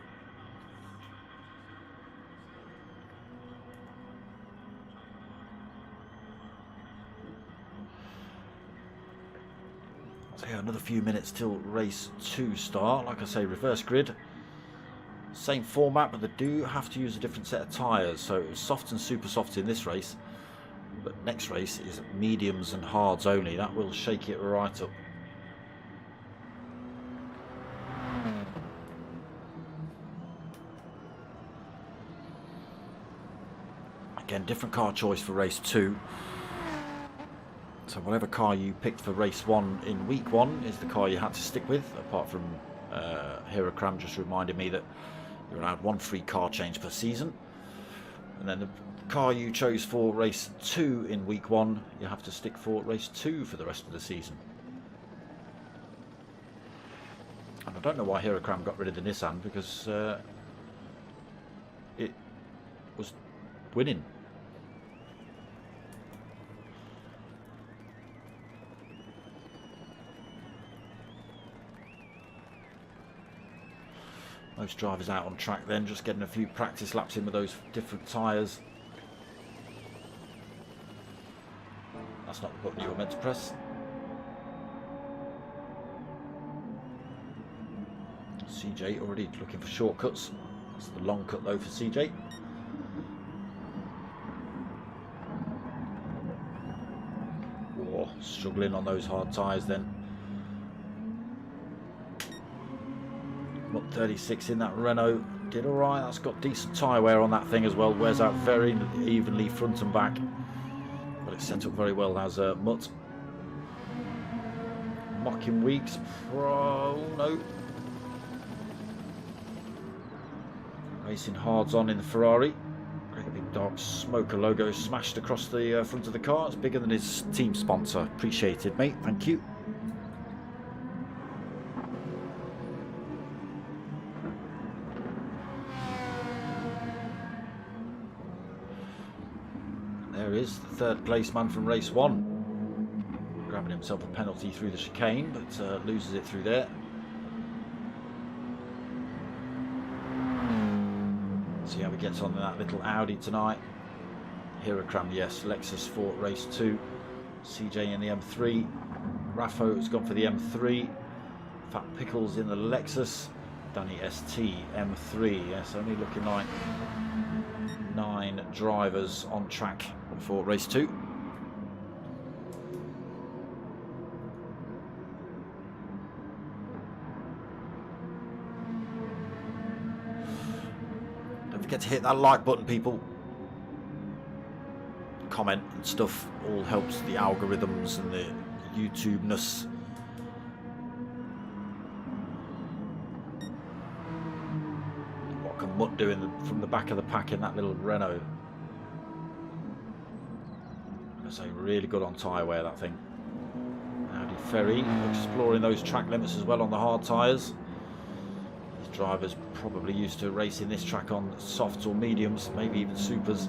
Another few minutes till race 2 start. Like I say, reverse grid, same format, but they do have to use a different set of tyres. So it was softs and super softs in this race, but next race is mediums and hards only. That will shake it right up. Again, different car choice for race 2. So whatever car you picked for race 1 in week 1 is the car you had to stick with, apart from Hirakram just reminded me that you're allowed 1 free car change per season. And then the car you chose for race 2 in week 1, you have to stick for race 2 for the rest of the season. And I don't know why Hirakram got rid of the Nissan, because it was winning. Most drivers out on track then, just getting a few practice laps in with those different tyres. That's not the button you were meant to press. CJ already looking for shortcuts. That's the long cut though for CJ. Oh, struggling on those hard tyres then. 36 in that Renault, did alright. That's got decent tyre wear on that thing as well, wears out very evenly front and back, but it's set up very well as a Mutt. Mocking Weeks Pro, no. Racing hards on in the Ferrari. Great big dark smoker logo smashed across the front of the car. It's bigger than his team sponsor. Appreciated, mate, thank you. There is the third place man from race 1, grabbing himself a penalty through the chicane, but loses it through there. See how he gets on in that little Audi tonight. Hirokram, yes. Lexus for race 2. CJ in the M3. Raffo has gone for the M3. Fat Pickles in the Lexus. Danny ST M3. Yes, only looking like 9 drivers on track for race 2. Don't forget to hit that like button, people. Comment and stuff all helps the algorithms and the YouTube-ness. What can Mutt do from the back of the pack in that little Renault? So really good on tyre wear, that thing. Audi Ferry exploring those track limits as well on the hard tyres. These drivers probably used to racing this track on softs or mediums, maybe even supers.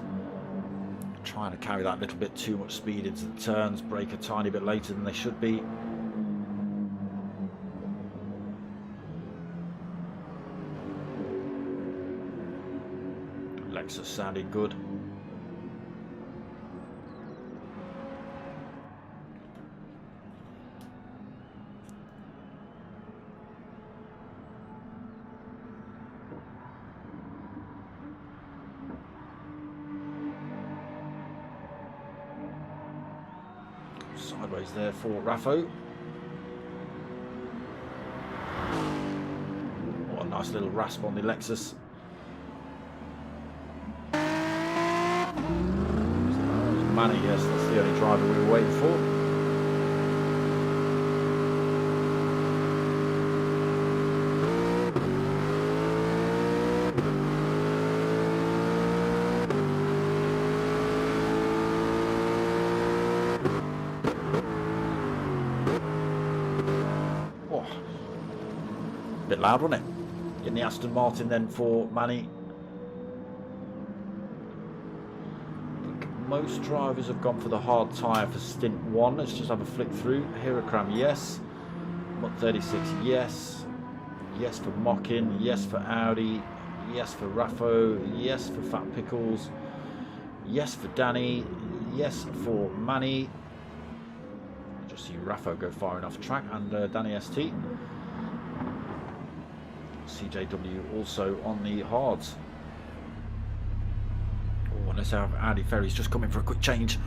Trying to carry that little bit too much speed into the turns, brake a tiny bit later than they should be. Lexus sounding good. Sideways there for Raffo. What a nice little rasp on the Lexus. Manny, yes, that's the only driver we were waiting for. Oh, a bit loud, wasn't it? In the Aston Martin then for Manny. Most drivers have gone for the hard tyre for stint 1. Let's just have a flick through. Hirokram, yes. Mutt 36, yes. Yes for Mockin, yes for Audi, yes for Raffo, yes for Fat Pickles, yes for Danny, yes for Manny. Just see Raffo go far enough track, and Danny ST. CJW also on the hards. Let's have Audi Ferry's just coming for a quick change.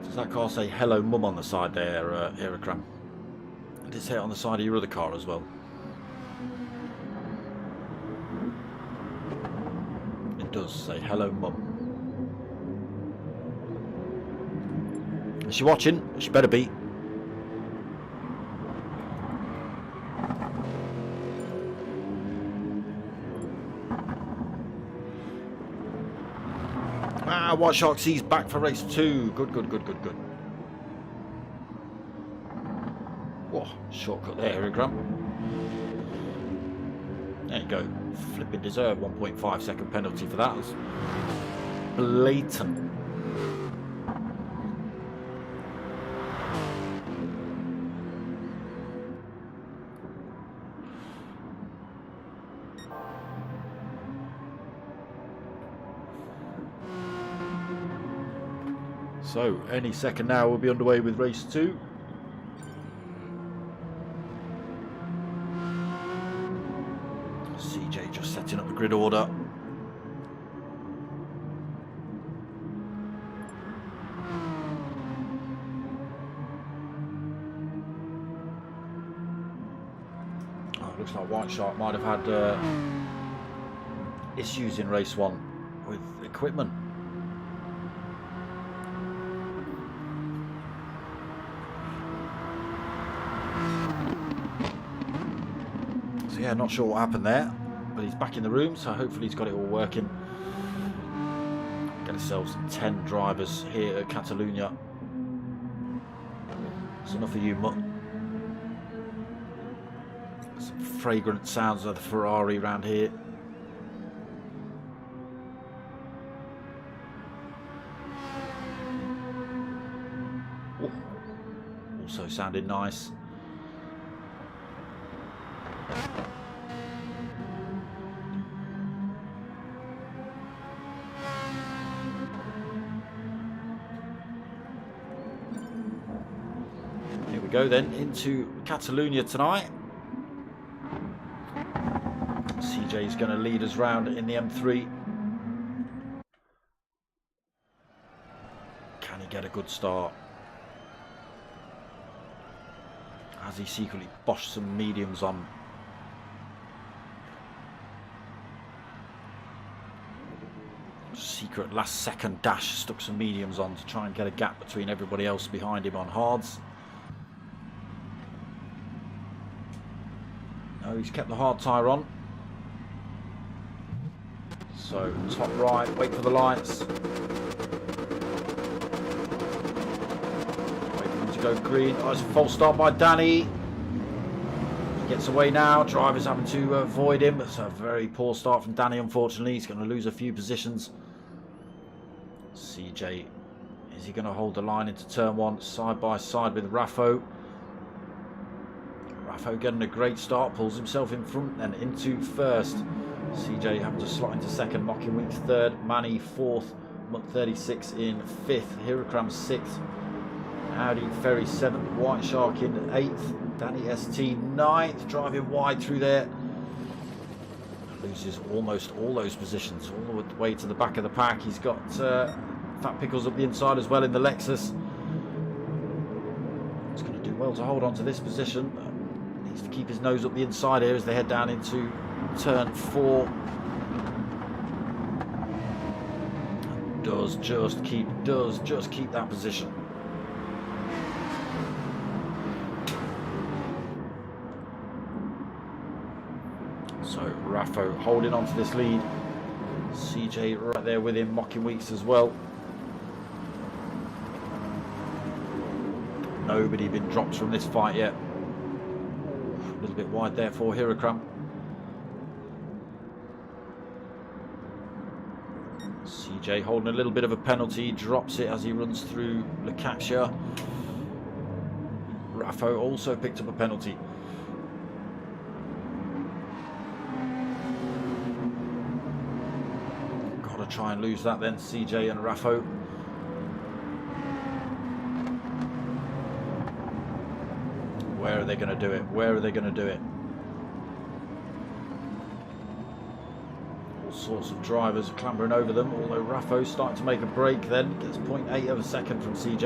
Does that car say hello mum on the side there, Hirokram? Did it say it on the side of your other car as well? Does say hello mum. Is she watching? She better be. White Shark C's back for race 2. Good. Whoa. Oh, shortcut there, Hirogram. There you go. Flipping deserved 1.5 second penalty for that. It's blatant. So, any second now we'll be underway with race 2. CJ just setting up the grid order. Oh, it looks like White Shark might have had issues in race 1 with equipment. Yeah, not sure what happened there, but he's back in the room, so hopefully he's got it all working. Get ourselves 10 drivers here at Catalunya. It's enough of you, Mutt. Some fragrant sounds of the Ferrari around here. Ooh. Also sounding nice. Go then into Catalunya tonight. CJ is going to lead us round in the M3. Can he get a good start? Has he secretly boshed some mediums on? Secret last second dash, stuck some mediums on to try and get a gap between everybody else behind him on hards. No, he's kept the hard tyre on. So top right, wait for the lights. Wait for him to go green. Oh, it's a false start by Danny. He gets away now. Driver's having to avoid him. It's a very poor start from Danny, unfortunately. He's going to lose a few positions. CJ, is he going to hold the line into turn 1 side by side with Raffo? Raffo getting a great start, pulls himself in front and into first. CJ having to slot into second, Mocking Weeks third, Manny fourth, Mutt 36 in fifth, Hirakram sixth, Audi Ferry seventh, White Shark in eighth, Danny ST ninth, driving wide through there. Loses almost all those positions, all the way to the back of the pack. He's got Fat Pickles up the inside as well in the Lexus. He's going to do well to hold on to this position. Needs to keep his nose up the inside here as they head down into turn 4. Does just keep that position. So Raffo holding on to this lead. CJ right there with him, Mocking Weeks as well. Nobody been dropped from this fight yet. A little bit wide there for Hirakram. CJ holding a little bit of a penalty, drops it as he runs through Lacapia. Raffo also picked up a penalty. Gotta try and lose that then, CJ and Raffo. Where are they going to do it? Where are they going to do it? All sorts of drivers are clambering over them, although Raffo's starting to make a break then. Gets 0.8 of a second from CJ. It's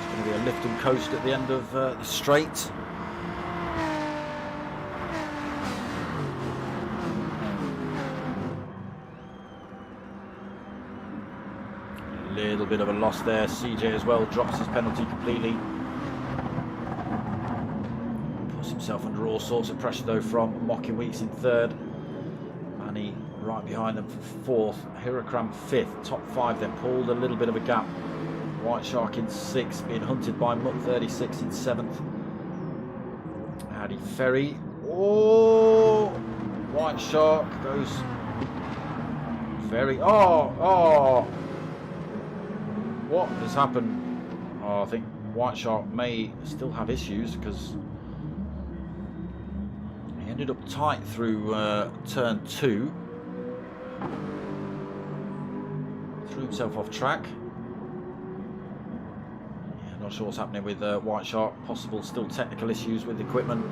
going to be a lift and coast at the end of the straight. Little bit of a loss there. CJ as well drops his penalty completely. Puts himself under all sorts of pressure though from Mocking Weeks in third. Manny right behind them for fourth. Hirakram fifth. Top 5 then pulled a little bit of a gap White Shark in 6th, being hunted by Mutt 36 in 7th. Audi Ferry. Oh, White Shark goes very. Oh, what has happened? Oh, I think White Shark may still have issues because he ended up tight through turn 2. Threw himself off track. Yeah, not sure what's happening with White Shark. Possible still technical issues with equipment.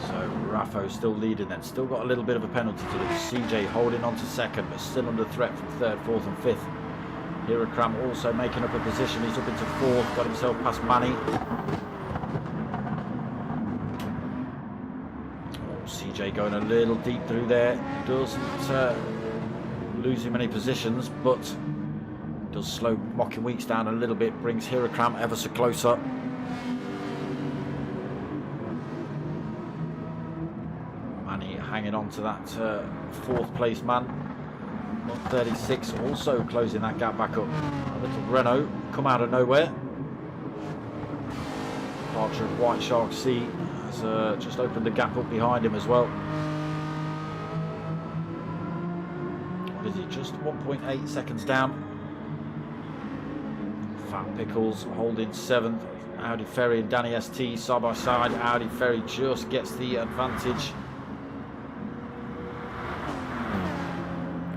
So Raffo still leading then. Still got a little bit of a penalty to lose. CJ holding on to 2nd, but still under threat from 3rd, 4th and 5th. Hirakram also making up a position. He's up into 4th. Got himself past Manny. CJ going a little deep through there. Doesn't lose him many positions, but does slow Mocking Weeks down a little bit. Brings Hirakram ever so closer. Manny hanging on to that 4th place man. 36 also closing that gap back up. A little Renault come out of nowhere. Departure of White Shark C has just opened the gap up behind him as well. What is he? Just 1.8 seconds down. Fat Pickles holding 7th. Audi Ferry and Danny ST side by side. Audi Ferry just gets the advantage.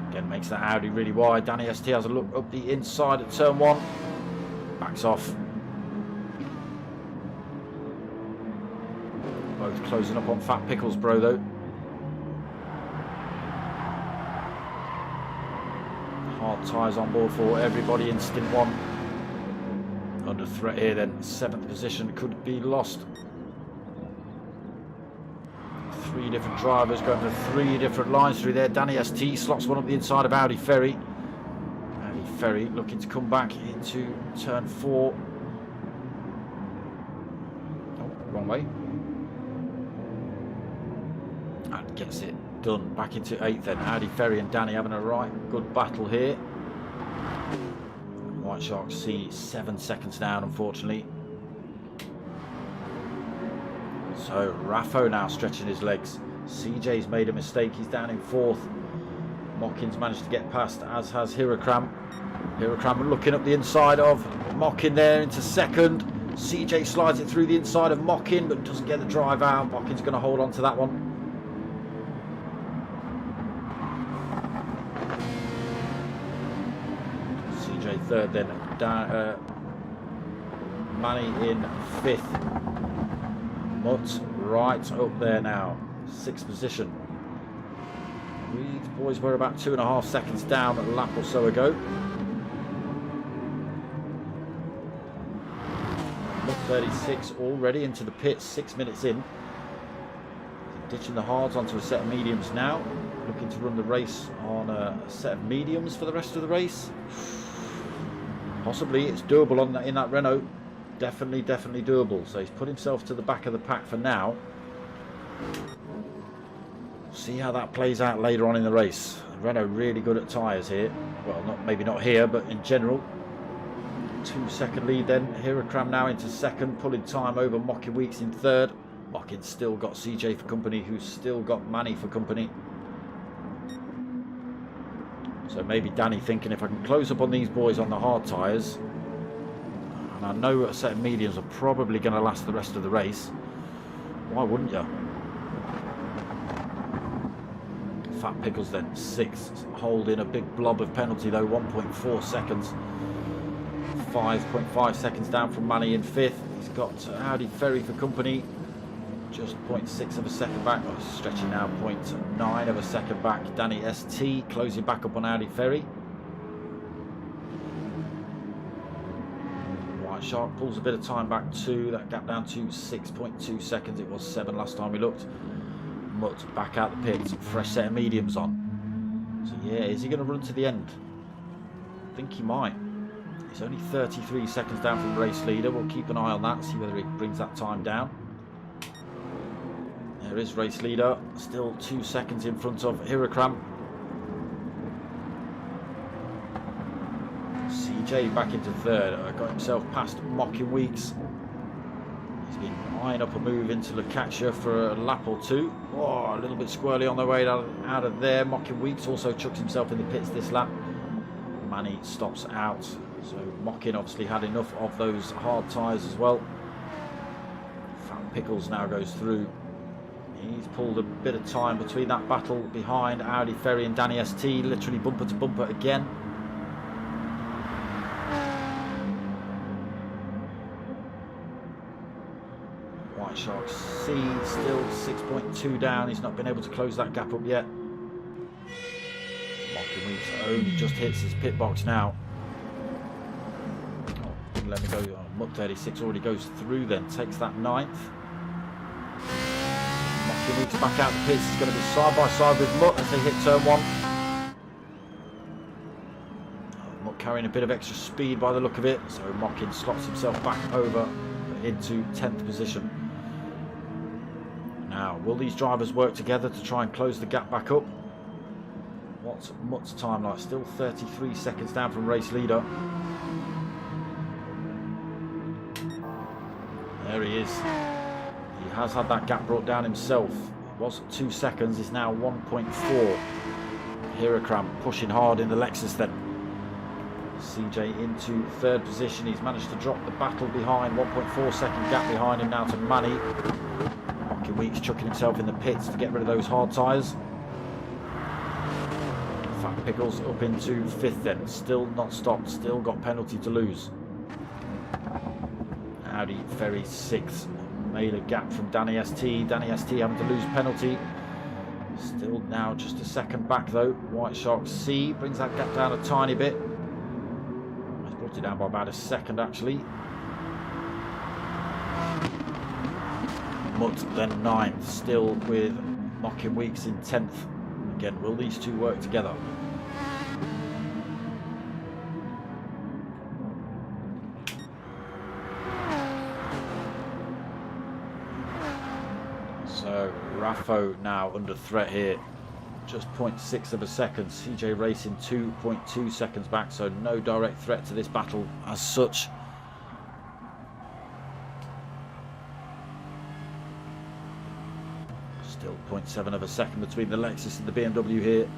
Again, makes that Audi really wide. Danny ST has a look up the inside at turn 1. Backs off. Both closing up on Fat Pickles Bro though. Hard tyres on board for everybody in stint 1. Under threat here then. 7th position could be lost. 3 different drivers going for 3 different lines through there. Danny ST slots one up the inside of Audi Ferry. Audi Ferry looking to come back into turn 4. Oh, wrong way. And gets it done. Back into 8th then. Audi Ferry and Danny having a right good battle here. White Shark C 7 seconds down, unfortunately. So Raffo now stretching his legs. CJ's made a mistake. He's down in 4th. Mockin's managed to get past, as has Hirakram. Hirakram looking up the inside of Mockin there into 2nd. CJ slides it through the inside of Mockin, but doesn't get the drive out. Mockin's going to hold on to that one. CJ 3rd then. Manny in 5th. Mutt right up there now. 6th position. These boys were about 2.5 seconds down a lap or so ago. Mutt 36 already into the pits, 6 minutes in. Ditching the hards onto a set of mediums now. Looking to run the race on a set of mediums for the rest of the race. Possibly it's doable on in that Renault. Definitely doable. So he's put himself to the back of the pack for now. See how that plays out later on in the race. Renault really good at tyres here. Well, maybe not here, but in general. 2-second lead then. Hirakram now into 2nd, pulling time over Mocking Weeks in 3rd. Mockin's still got CJ for company, who's still got Manny for company. So maybe Danny thinking, if I can close up on these boys on the hard tyres, and I know a set of mediums are probably going to last the rest of the race, why wouldn't you? Fat Pickles then 6th, holding a big blob of penalty though, 1.4 seconds. 5.5 seconds down from Manny in 5th. He's got Audi Ferry for company, just 0.6 of a second back. Oh, stretching now, 0.9 of a second back. Danny ST closing back up on Audi Ferry. White Shark pulls a bit of time back too. That gap down to 6.2 seconds. It was 7 last time we looked. Mutt back out the pits. Fresh set of mediums on. So yeah, is he going to run to the end? I think he might. He's only 33 seconds down from the race leader. We'll keep an eye on that, see whether he brings that time down. There is race leader, still 2 seconds in front of Hirakram. CJ back into third. Got himself past Mocking Weeks. He's been eyeing up a move into Lukacia for a lap or two. Oh, a little bit squirrely on the way out of there. Mocking Weeks also chucks himself in the pits this lap. Manny stops out. So Mocking obviously had enough of those hard tyres as well. Fat Pickles now goes through. He's pulled a bit of time between that battle behind Audi Ferry and Danny ST, literally bumper to bumper again. White Shark C still 6.2 down. He's not been able to close that gap up yet. Mocking Weeks only just hits his pit box now. Oh, let me go. Oh, Mutt 36 already goes through then, takes that 9th. Mocking Weeks back out the pits. It's going to be side by side with Mutt as they hit turn 1. Mutt carrying a bit of extra speed by the look of it, so Mocking slots himself back over into 10th position. Now, will these drivers work together to try and close the gap back up? What's Mutt's time like? Still 33 seconds down from race leader. There he is. He has had that gap brought down himself. It was 2 seconds, is now 1.4. Hirokram pushing hard in the Lexus then. CJ into third position. He's managed to drop the battle behind. 1.4 second gap behind him now to Manny. Mocking Weeks chucking himself in the pits to get rid of those hard tyres. Fat Pickles up into 5th then. Still not stopped. Still got penalty to lose. Audi Ferry 6th. Made a gap from Danny ST. Danny ST having to lose penalty. Still now just a second back though. White Shark C brings that gap down a tiny bit. He's brought it down by about a second actually. Mutt then 9th, still with Mocking Weeks in 10th. Again, will these two work together? So Raffo now under threat here, just 0.6 of a second. CJ Racing 2.2 seconds back, so no direct threat to this battle as such. Still 0.7 of a second between the Lexus and the BMW here.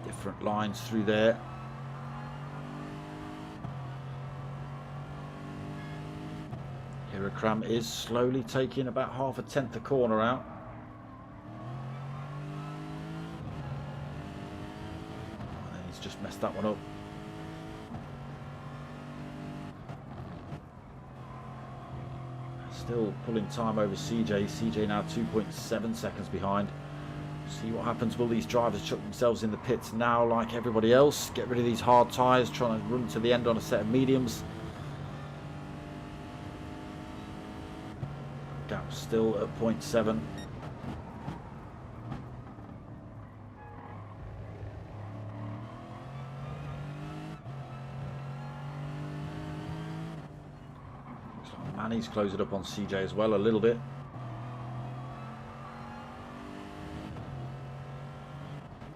Different lines through there. Hirokram is slowly taking about 0.5 the corner out. And he's just messed that one up. Still pulling time over CJ. CJ now 2.7 seconds behind. See what happens. Will these drivers chuck themselves in the pits now like everybody else? Get rid of these hard tyres, trying to run to the end on a set of mediums. Gap still at 0.7. Manny's closed it up on CJ as well a little bit.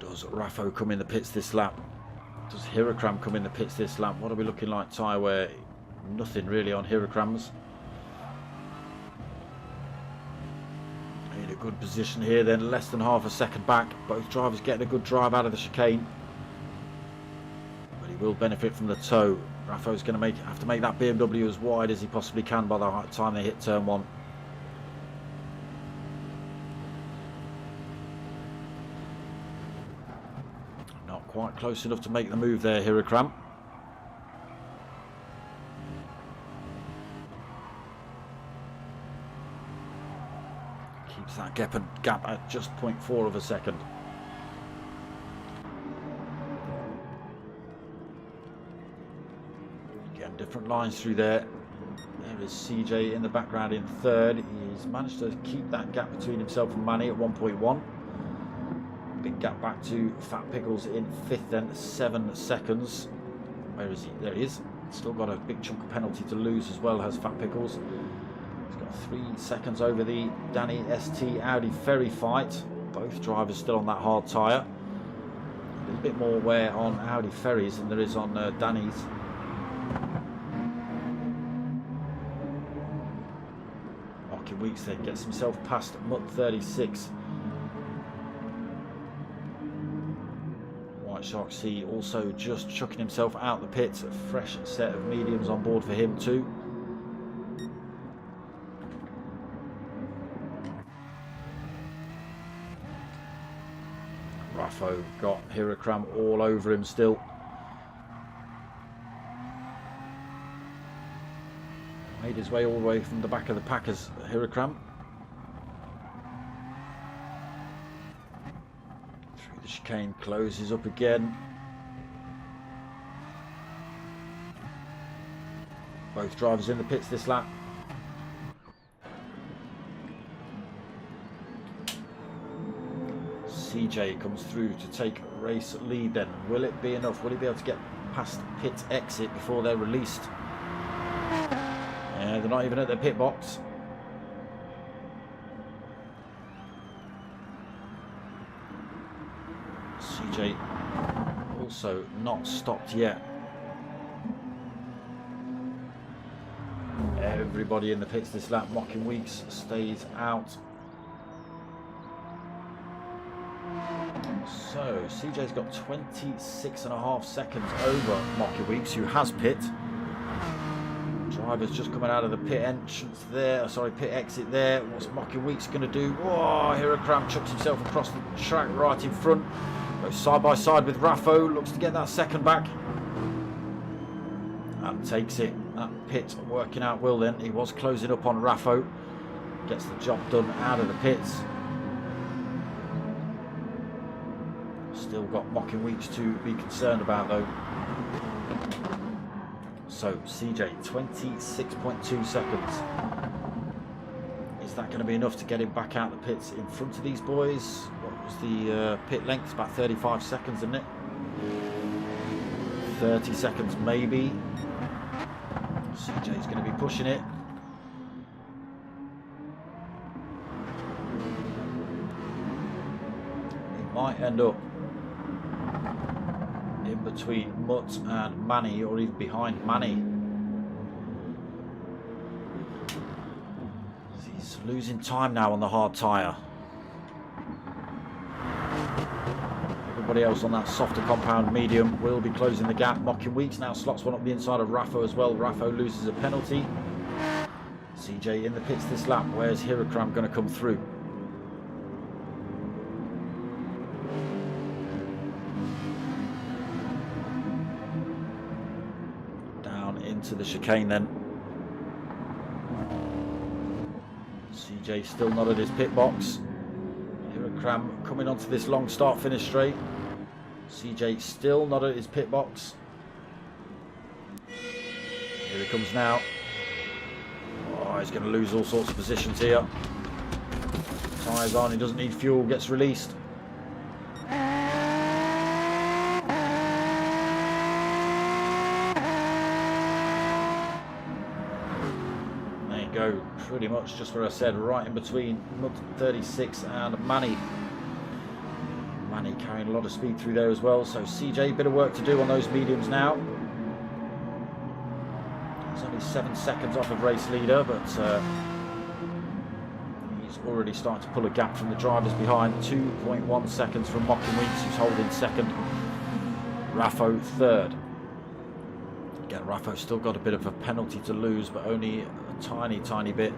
Does Raffo come in the pits this lap? Does Hirokram come in the pits this lap? What are we looking like tyre wear? Nothing really on Hirokram's. In a good position here then, less than 0.5 second back. Both drivers getting a good drive out of the chicane. But he will benefit from the tow. Raffo's going to have to make that BMW as wide as he possibly can by the time they hit turn 1. Not quite close enough to make the move there, Hirokram. Keeps that gap at just 0.4 of a second. Different lines through there. There is CJ in the background in third. He's managed to keep that gap between himself and Manny at 1.1. Big gap back to Fat Pickles in 5th then, 7 seconds. Where is he? There he is. Still got a big chunk of penalty to lose as well, has Fat Pickles. He's got 3 seconds over the Danny ST Audi Ferry fight. Both drivers still on that hard tyre. There's a bit more wear on Audi Ferries than there is on Danny's. Marking Weeks then gets himself past Mutt 36. White Shark C also just chucking himself out the pits. A fresh set of mediums on board for him too. Raffo got Hirakram all over him still. Made his way all the way from the back of the pack as Hirakram. Through the chicane, closes up again. Both drivers in the pits this lap. CJ comes through to take race lead then. Will it be enough? Will he be able to get past pit exit before they're released? Yeah, they're not even at their pit box. CJ also not stopped yet. Everybody in the pits this lap. Mocking Weeks stays out. So CJ's got 26.5 seconds over Mocking Weeks, who has pit. Driver's just coming out of the pit entrance there, sorry, pit exit there. What's Mocking Weeks going to do? Oh, Hirakram chucks himself across the track right in front. Goes side by side with Raffo, looks to get that second back. And takes it. That pit working out well then. He was closing up on Raffo. Gets the job done out of the pits. Still got Mocking Weeks to be concerned about though. So CJ, 26.2 seconds. Is that going to be enough to get him back out the pits in front of these boys? What was the pit length? About 35 seconds, isn't it? 30 seconds maybe. CJ's going to be pushing it. He might end up in between Mutt and Manny, or even behind Manny. He's losing time now on the hard tyre. Everybody else on that softer compound medium will be closing the gap. Mocking Weeks now slots one up the inside of Raffo as well. Raffo loses a penalty. CJ in the pits this lap. Where's Hirakram going to come through? Into the chicane then. CJ still not at his pit box. Hirakram coming onto this long start finish straight. CJ still not at his pit box. Here he comes now. Oh, he's going to lose all sorts of positions here. Tyres on, he doesn't need fuel, gets released. Go pretty much just where I said, right in between Mutt 36 and Manny. Manny carrying a lot of speed through there as well. So CJ, bit of work to do on those mediums now. He's only 7 seconds off of race leader, but he's already starting to pull a gap from the drivers behind. 2.1 seconds from Mocking Weeks, who's holding second. Raffo third. Again, Raffo's still got a bit of a penalty to lose, but only a tiny bit.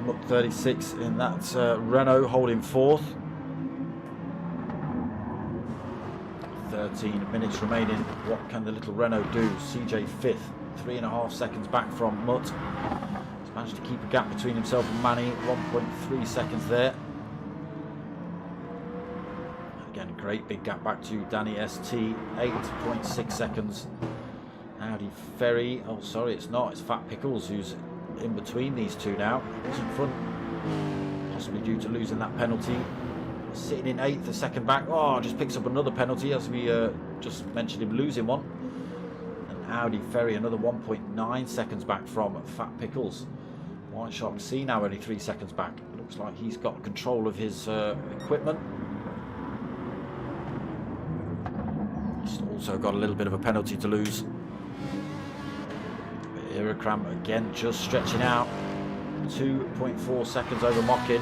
Mutt 36 in that Renault holding fourth. 13 minutes remaining. What can the little Renault do? CJ fifth, 3.5 seconds back from Mutt. He's managed to keep a gap between himself and Manny. 1.3 seconds there. Again, great big gap back to Danny ST. 8.6 seconds. Audi Ferry. Oh, sorry, it's not. It's Fat Pickles who's in between these two now. He's in front, possibly due to losing that penalty. Sitting in 8th, a second back. Oh, just picks up another penalty as we just mentioned him losing one. And Audi Ferry another 1.9 seconds back from Fat Pickles. White Shark C now only 3 seconds back. Looks like he's got control of his equipment. so got a little bit of a penalty to lose. Irakram again just stretching out. 2.4 seconds over Mockin.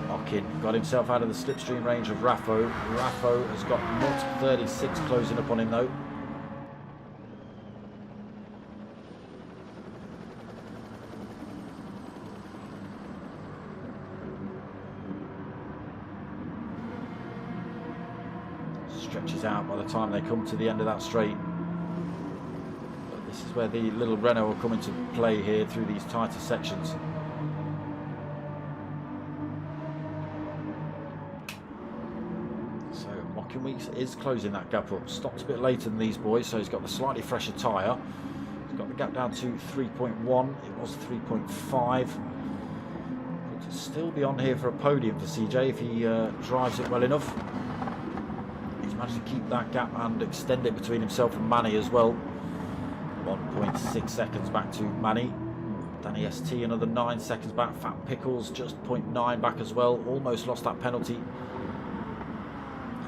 Mockin got himself out of the slipstream range of Raffo. Raffo has got Mutt 36 closing up on him though. Stretches out by the time they come to the end of that straight. But this is where the little Renault will come into play here through these tighter sections. So Mockin Weeks is closing that gap up. Stopped a bit later than these boys, so he's got the slightly fresher tyre. He's got the gap down to 3.1. It was 3.5. Could still be on here for a podium for CJ if he drives it well enough. Managed to keep that gap and extend it between himself and Manny as well. 1.6 seconds back to Manny. Danny ST another 9 seconds back. Fat Pickles just 0.9 back as well. Almost lost that penalty.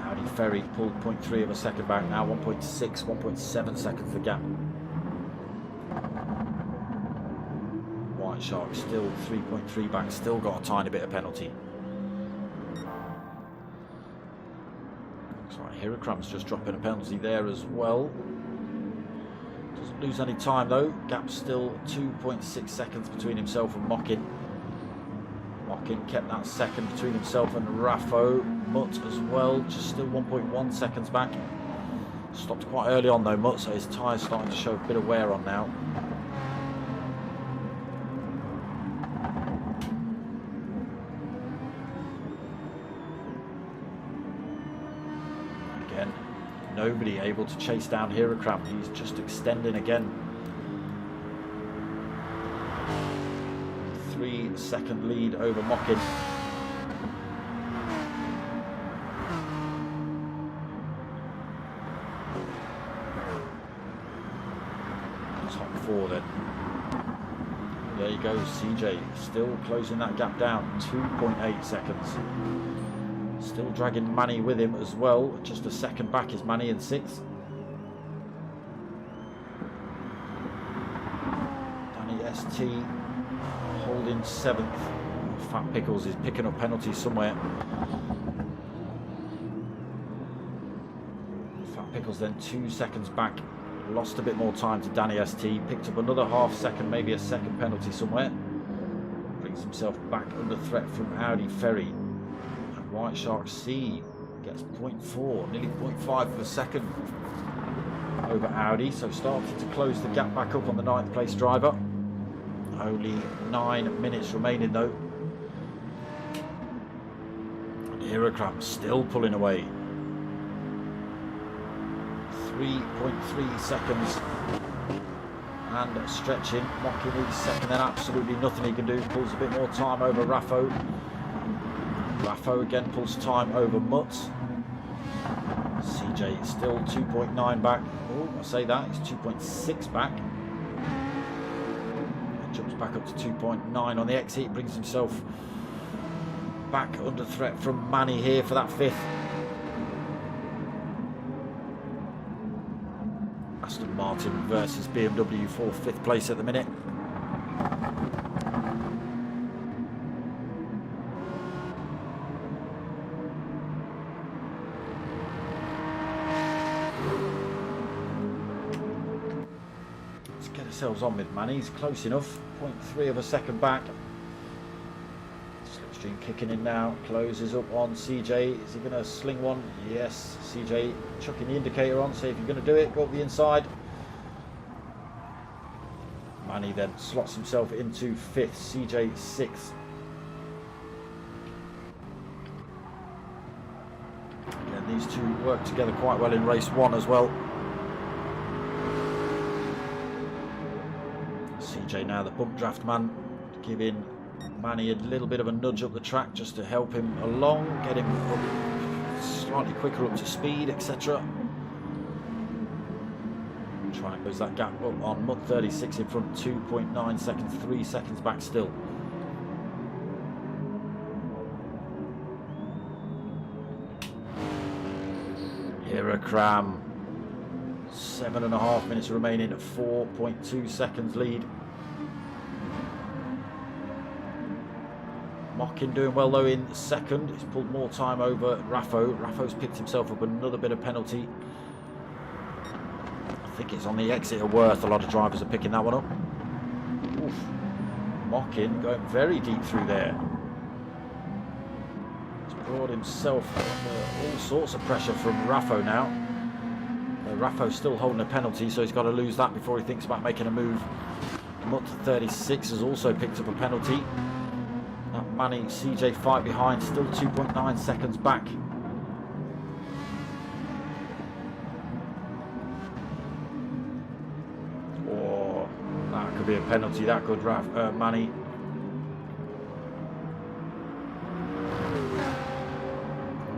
Howdy Ferry pulled 0.3 of a second back now. 1.6, 1.7 seconds the gap. White Shark still 3.3 back. Still got a tiny bit of penalty. Hirakram's just dropping a penalty there as well. Doesn't lose any time though. Gap still 2.6 seconds between himself and Mockin. Mockin kept that second between himself and Raffo. Mutt as well, just still 1.1 seconds back. Stopped quite early on though, Mutt, so his tyre's starting to show a bit of wear on now. Nobody able to chase down Hirakram. He's just extending again. 3-second lead over Mockin. Top 4 then. There you go, CJ still closing that gap down. 2.8 seconds. Still dragging Manny with him as well. Just a second back is Manny in 6th. Danny ST holding 7th. Fat Pickles is picking up penalties somewhere. Fat Pickles then 2 seconds back. Lost a bit more time to Danny ST. Picked up another half second, maybe a second penalty somewhere. Brings himself back under threat from Audi Ferry. White Shark C gets 0.4, nearly 0.5 of a second over Audi, so started to close the gap back up on the 9th place driver. Only 9 minutes remaining though. And Hirakram still pulling away. 3.3 seconds and stretching. Mocking each second, then absolutely nothing he can do. Pulls a bit more time over Raffo. Raffo again pulls time over Mutt. CJ still 2.9 back. Oh, I say that, he's 2.6 back. Jumps back up to 2.9 on the exit. Brings himself back under threat from Manny here for that 5th. Aston Martin versus BMW for 5th place at the minute. On with Manny, he's close enough. 0.3 of a second back. Slipstream kicking in now, closes up on CJ. Is he going to sling one? Yes. CJ chucking the indicator on, see if you're going to do it. Go up the inside. Manny then slots himself into 5th, CJ 6th. Again, these two work together quite well in race 1 as well. CJ now the pump draft man, giving Manny a little bit of a nudge up the track just to help him along, get him up, slightly quicker up to speed, etc. Try and close that gap up on Mutt 36 in front, 2.9 seconds, 3 seconds back still. Hirakram. 7.5 minutes remaining, 4.2 seconds lead. Mockin doing well though in second. He's pulled more time over Raffo. Raffo's picked himself up another bit of penalty. I think it's on the exit of Worth. A lot of drivers are picking that one up. Oof. Mockin going very deep through there. He's brought himself under all sorts of pressure from Raffo now. Raffo's still holding a penalty, so he's got to lose that before he thinks about making a move. Mutt 36 has also picked up a penalty. That Manny CJ fight behind, still 2.9 seconds back. Oh, that could be a penalty, that could, Manny.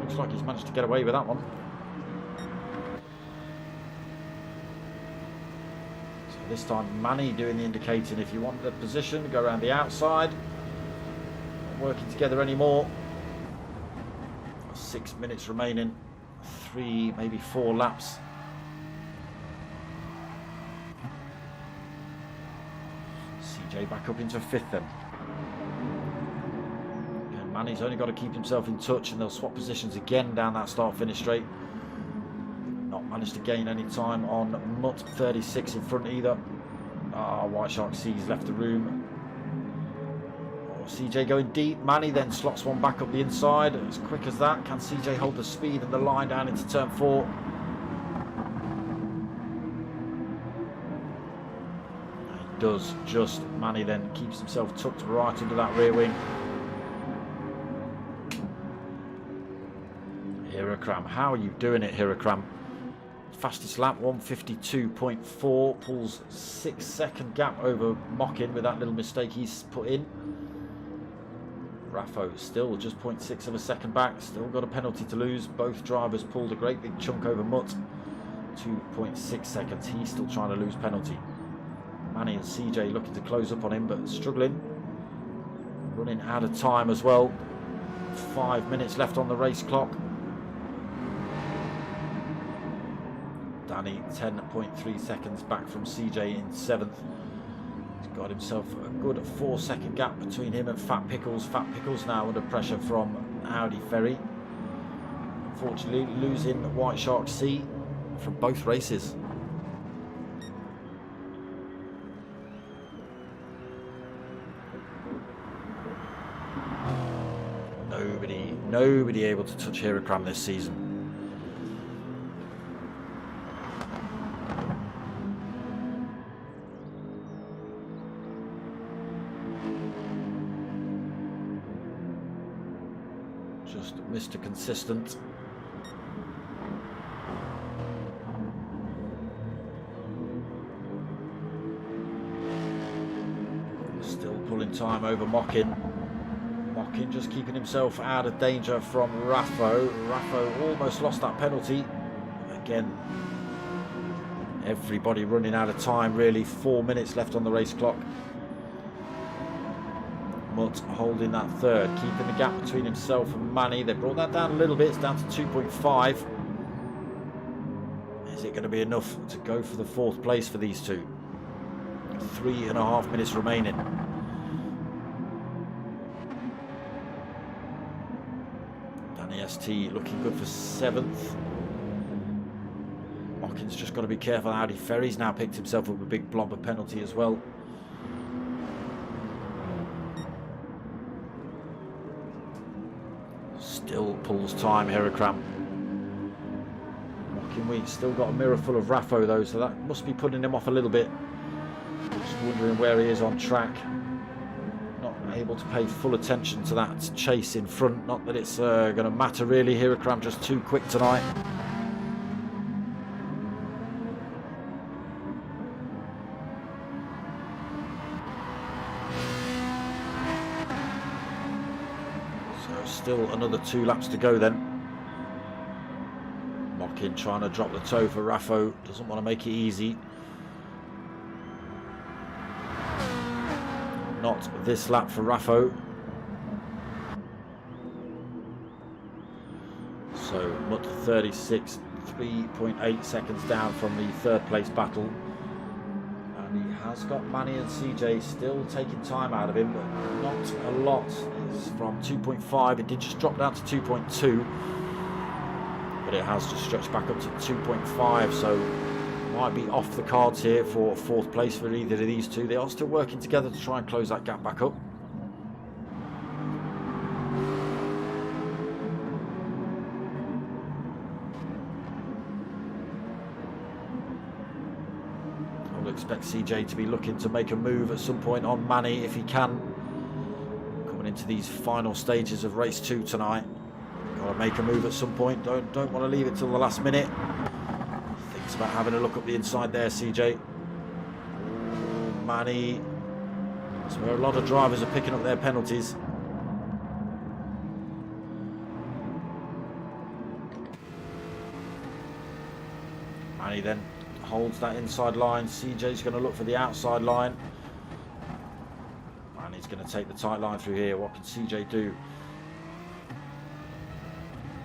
Looks like he's managed to get away with that one. So this time Manny doing the indicating. If you want the position, go around the outside. Working together anymore. 6 minutes remaining, 3 maybe 4 laps. CJ back up into 5th then. Again, Manny's only got to keep himself in touch, and they'll swap positions again down that start finish straight. Not managed to gain any time on Mutt 36 in front either. White Shark C's left the room. CJ going deep. Manny then slots one back up the inside. As quick as that. Can CJ hold the speed and the line down into turn 4? He does just. Manny then keeps himself tucked right under that rear wing. Hirakram. How are you doing it, Hirakram? Fastest lap, 1:52.4. Pulls 6-second gap over Mockin with that little mistake he's put in. Raffo still just 0.6 of a second back, still got a penalty to lose. Both drivers pulled a great big chunk over Mutt. 2.6 seconds, he's still trying to lose penalty. Manny and CJ looking to close up on him, but struggling. Running out of time as well. 5 minutes left on the race clock. Danny 10.3 seconds back from CJ in 7th. Got himself a good 4-second gap between him and Fat Pickles. Fat Pickles now under pressure from Audi Ferry. Unfortunately losing White Shark C from both races. Nobody able to touch Hirakram this season. Just Mr. Consistent. Still pulling time over Mockin. Mockin just keeping himself out of danger from Raffo. Raffo almost lost that penalty. Again, everybody running out of time really. 4 minutes left on the race clock. Mutt holding that 3rd, keeping the gap between himself and Manny. They brought that down a little bit, it's down to 2.5. Is it going to be enough to go for the 4th place for these two? 3.5 minutes remaining. Danny ST looking good for 7th. Mockin's just got to be careful. Audi Ferry's now picked himself up a big blob of penalty as well. Still pulls time, Hirakram. Mockin Wheat still got a mirror full of Raffo though, so that must be putting him off a little bit. Just wondering where he is on track. Not able to pay full attention to that chase in front. Not that it's going to matter really. Hirakram just too quick tonight. Still another 2 laps to go then. Mockin trying to drop the toe for Raffo. Doesn't want to make it easy. Not this lap for Raffo. So Mutt 36, 3.8 seconds down from the third place battle. And he has got Manny and CJ still taking time out of him, but not a lot. It's from 2.5. It did just drop down to 2.2. But it has just stretched back up to 2.5. So might be off the cards here for fourth place for either of these two. They are still working together to try and close that gap back up. Expect CJ to be looking to make a move at some point on Manny if he can. Coming into these final stages of race 2 tonight. Got to make a move at some point. Don't want to leave it till the last minute. Thinks about having a look up the inside there, CJ. Ooh, Manny. That's where a lot of drivers are picking up their penalties. Manny then holds that inside line. CJ's going to look for the outside line. And he's going to take the tight line through here. What can CJ do?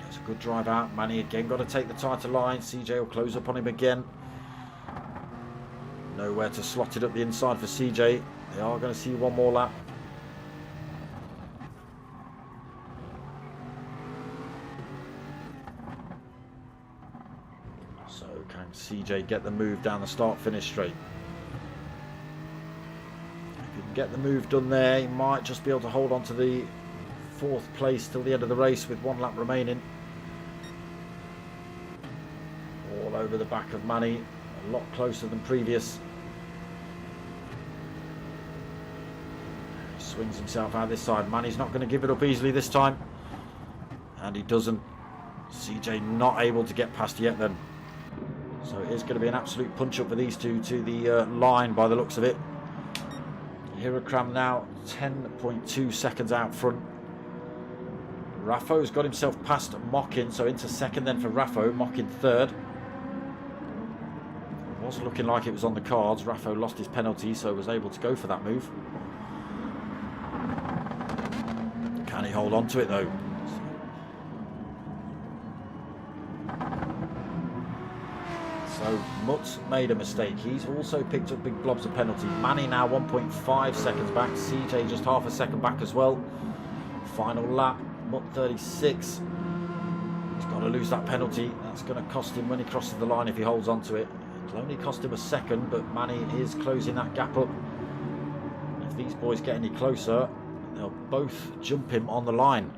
Gets a good drive out. Manny again got to take the tighter line. CJ will close up on him again. Nowhere to slot it up the inside for CJ. They are going to see one more lap. CJ get the move down the start-finish straight. If he can get the move done there, he might just be able to hold on to the fourth place till the end of the race with 1 lap remaining. All over the back of Manny, a lot closer than previous. He swings himself out this side. Manny's not going to give it up easily this time. And he doesn't. CJ not able to get past yet then. So it is going to be an absolute punch-up for these two to the line by the looks of it. Hirakram now 10.2 seconds out front. Raffo's got himself past Mockin, so into second then for Raffo. Mockin third. It was looking like it was on the cards. Raffo lost his penalty, so was able to go for that move. Can he hold on to it though? So Mutt's made a mistake. He's also picked up big blobs of penalty. Manny now 1.5 seconds back. CJ just half a second back as well. Final lap. Mutt 36. He's got to lose that penalty. That's going to cost him when he crosses the line if he holds on to it. It'll only cost him a second, but Manny is closing that gap up. If these boys get any closer, they'll both jump him on the line.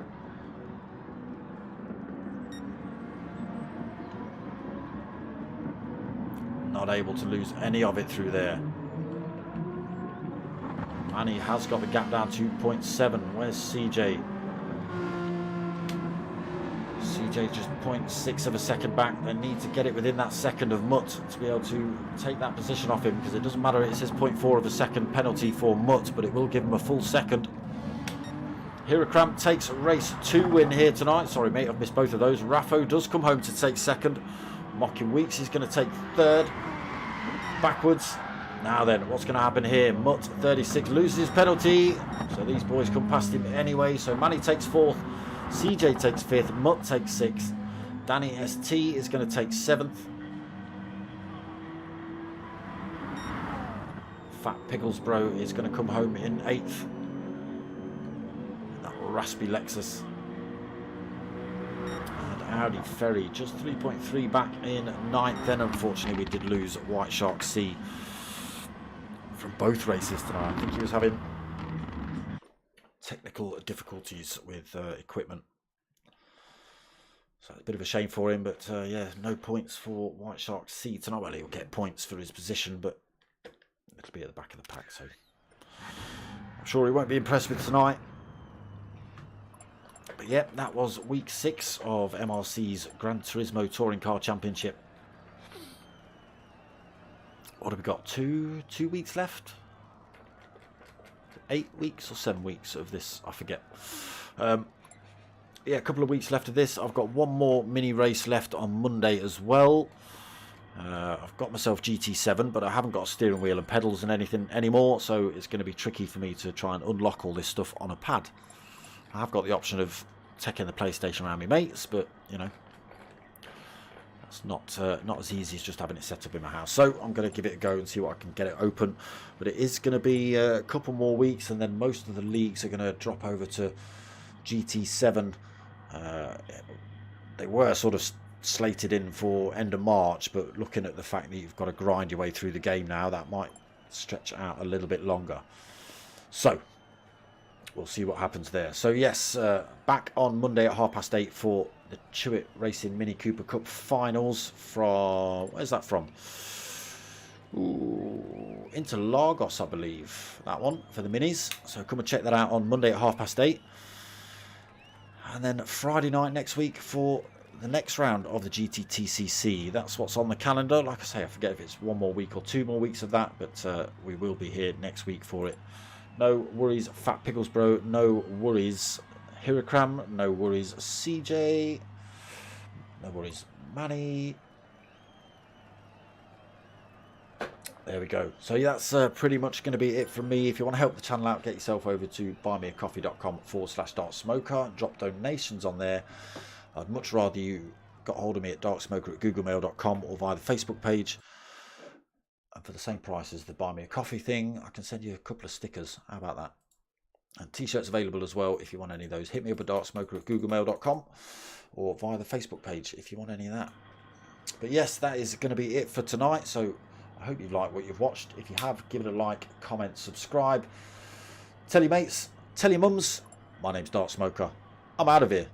Not able to lose any of it through there. Manny has got the gap down to 2.7. Where's CJ? CJ just 0.6 of a second back. They need to get it within that second of Mutt to be able to take that position off him, because it doesn't matter, it says 0.4 of a second penalty for Mutt, but it will give him a full second. Hirakram takes race 2 win here tonight. Sorry mate, I've missed both of those. Raffo does come home to take second. Mocking Weeks is going to take third. Backwards. Now then, what's going to happen here? Mutt 36 loses his penalty, so these boys come past him anyway. So Manny takes 4th, CJ takes 5th, Mutt takes 6th, Danny ST is going to take 7th. Fat Pickles Bro is going to come home in 8th. That raspy Lexus. Audi Ferry just 3.3 back in 9th. Then unfortunately we did lose White Shark C from both races tonight. I think he was having technical difficulties with equipment, so it's a bit of a shame for him. But yeah, no points for White Shark C tonight. Well, he'll get points for his position, but it'll be at the back of the pack, so I'm sure he won't be impressed with tonight. But yeah, that was week 6 of MRC's Gran Turismo Touring Car Championship. What have we got? Two weeks left? 8 weeks or 7 weeks of this? I forget. Yeah, a couple of weeks left of this. I've got one more mini race left on Monday as well. I've got myself GT7, but I haven't got a steering wheel and pedals and anything anymore, so it's going to be tricky for me to try and unlock all this stuff on a pad. I've got the option of taking the PlayStation around my mates, but you know, It's not as easy as just having it set up in my house. So I'm going to give it a go and see what I can get it open. But it is going to be a couple more weeks, and then most of the leagues are going to drop over to GT7. They were sort of slated in for end of March, but looking at the fact that you've got to grind your way through the game now, that might stretch out a little bit longer. So we'll see what happens there. So yes, back on Monday at 8:30 for the Chewett Racing Mini Cooper Cup finals from, where's that from? Ooh, Interlagos, I believe, that one for the minis. So come and check that out on Monday at 8:30. And then Friday night next week for the next round of the GTTCC. That's what's on the calendar. Like I say, I forget if it's 1 more week or 2 more weeks of that, but we will be here next week for it. No worries, Fat Pickles Bro. No worries, Hirikram. No worries, CJ. No worries, Manny. There we go. So yeah, that's pretty much going to be it from me. If you want to help the channel out, get yourself over to buymeacoffee.com/darksmoker. Drop donations on there. I'd much rather you got hold of me at darksmoker@googlemail.com or via the Facebook page. And for the same price as the Buy Me a Coffee thing, I can send you a couple of stickers. How about that? And t-shirts available as well if you want any of those. Hit me up at darksmoker@googlemail.com or via the Facebook page if you want any of that. But yes, that is going to be it for tonight. So I hope you've liked what you've watched. If you have, give it a like, comment, subscribe. Tell your mates, tell your mums. My name's Dark Smoker. I'm out of here.